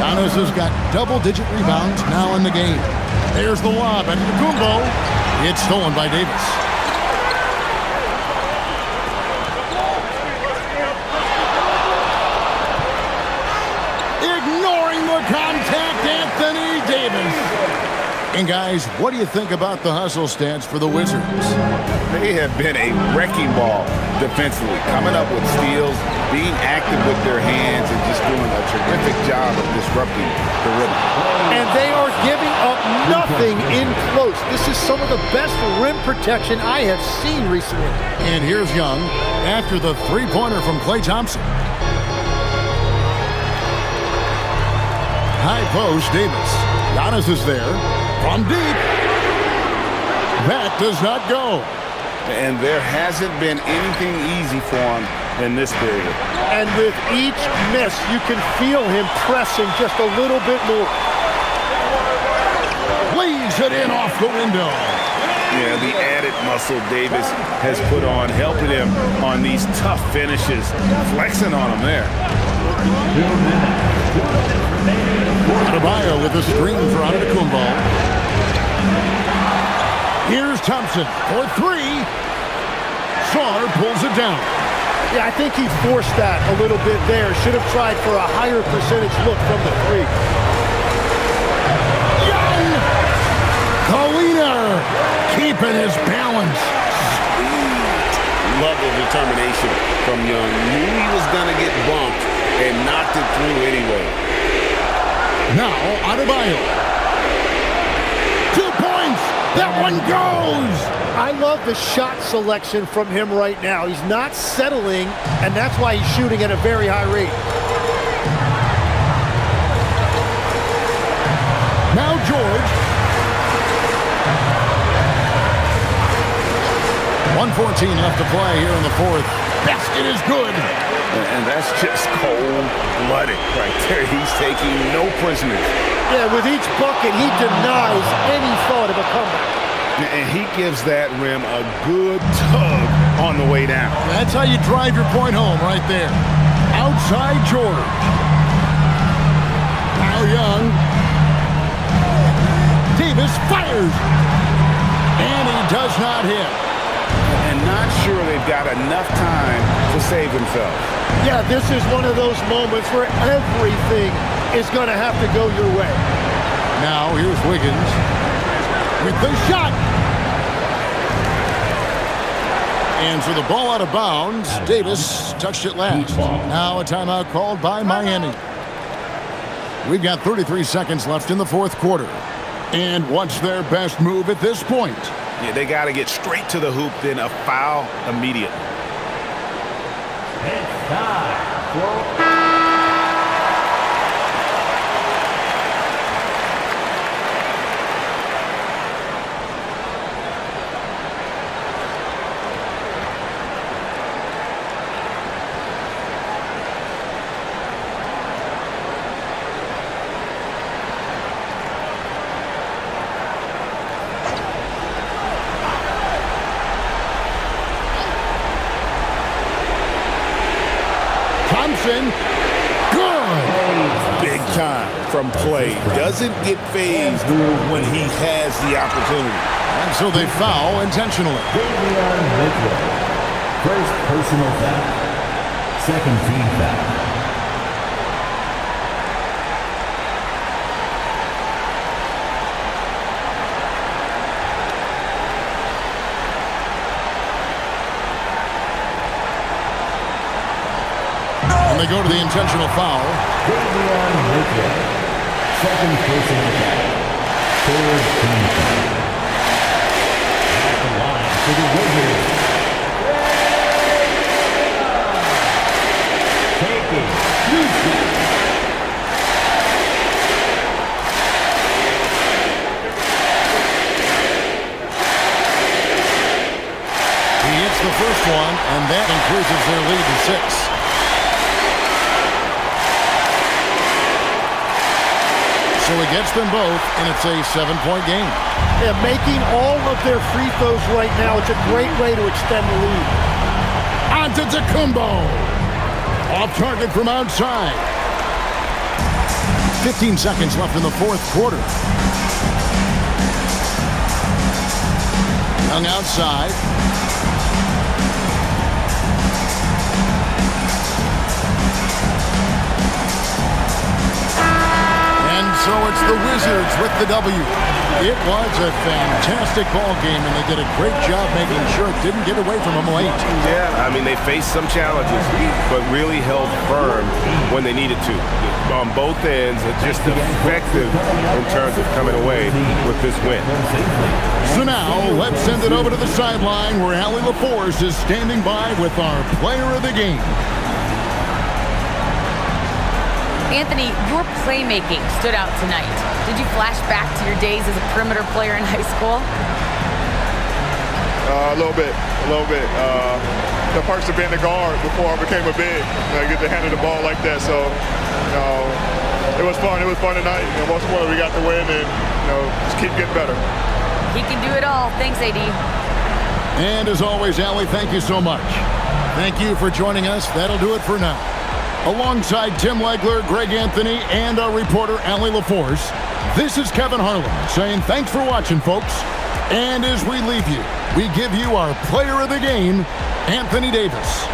Giannis has got double-digit rebounds now in the game. There's the lob at Antetokounmpo. It's stolen by Davis. Ignoring the contact, Anthony Davis. And guys, what do you think about the hustle stats for the Wizards? They have been a wrecking ball defensively, coming up with steals, being active with their hands, and just doing a terrific job of disrupting the rhythm. And they are giving up nothing in close. This is some of the best rim protection I have seen recently. And here's Young after the three-pointer from Klay Thompson. High post, Davis. Giannis is there from deep. That does not go. And there hasn't been anything easy for him in this period. And with each miss, you can feel him pressing just a little bit more. Leaves it in off the window. Yeah, the added muscle Davis has put on, helping him on these tough finishes, flexing on him there. Adebayo with a screen for Antetokounmpo. Here's Thompson for 3. Sar pulls it down. Yeah, I think he forced that a little bit there. Should have tried for a higher percentage look from the 3. Young! Colina keeping his balance. Love the determination from Young. Knew he was going to get bumped and knocked it through anyway. Now, Adebayo. 2 points. That one goes. I love the shot selection from him right now. He's not settling, and that's why he's shooting at a very high rate. Now George. 1:14 left to play here in the fourth. Basket is good. And that's just cold-blooded right there. He's taking no prisoners. Yeah, with each bucket, he denies any thought of a comeback. And he gives that rim a good tug on the way down. That's how you drive your point home right there. Outside George. Now Young. Davis fires. And he does not hit. And not sure they've got enough time to save themselves. Yeah, this is one of those moments where everything is going to have to go your way. Now here's Wiggins with the shot. And for the ball out of bounds, Davis touched it last. Now a timeout called by Miami. We've got 33 seconds left in the fourth quarter. And what's their best move at this point? Yeah, they got to get straight to the hoop, then a foul immediately. It's time for Thompson, good. Big time from Klay. Doesn't get phased when he has the opportunity. And so they foul intentionally. Davion Mitchell. First personal foul. Second team foul. go to the intentional foul. Second personal foul. Third team foul. At the line for the Wizards. Taking Houston. He hits the first one, and that increases their lead to 6. So he gets them both, and it's a 7-point game. Yeah, making all of their free throws right now, it's a great way to extend the lead. Antetokounmpo. Off target from outside. 15 seconds left in the fourth quarter. Young outside. And so it's the Wizards with the W. It was a fantastic ball game, and they did a great job making sure it didn't get away from them late. Yeah, I mean, they faced some challenges, but really held firm when they needed to. On both ends, just effective in terms of coming away with this win. So now, let's send it over to the sideline where Allie LaForce is standing by with our player of the game. Anthony, your playmaking stood out tonight. Did you flash back to your days as a perimeter player in high school? A little bit. The perks of being a guard before I became a big. I get to handle the ball like that, so it was fun. It was fun tonight. Most importantly, we got the win, and just keep getting better. He can do it all. Thanks, AD. And as always, Allie, thank you so much. Thank you for joining us. That'll do it for now. Alongside Tim Legler, Greg Anthony, and our reporter, Allie LaForce, this is Kevin Harlan saying thanks for watching, folks. And as we leave you, we give you our player of the game, Anthony Davis.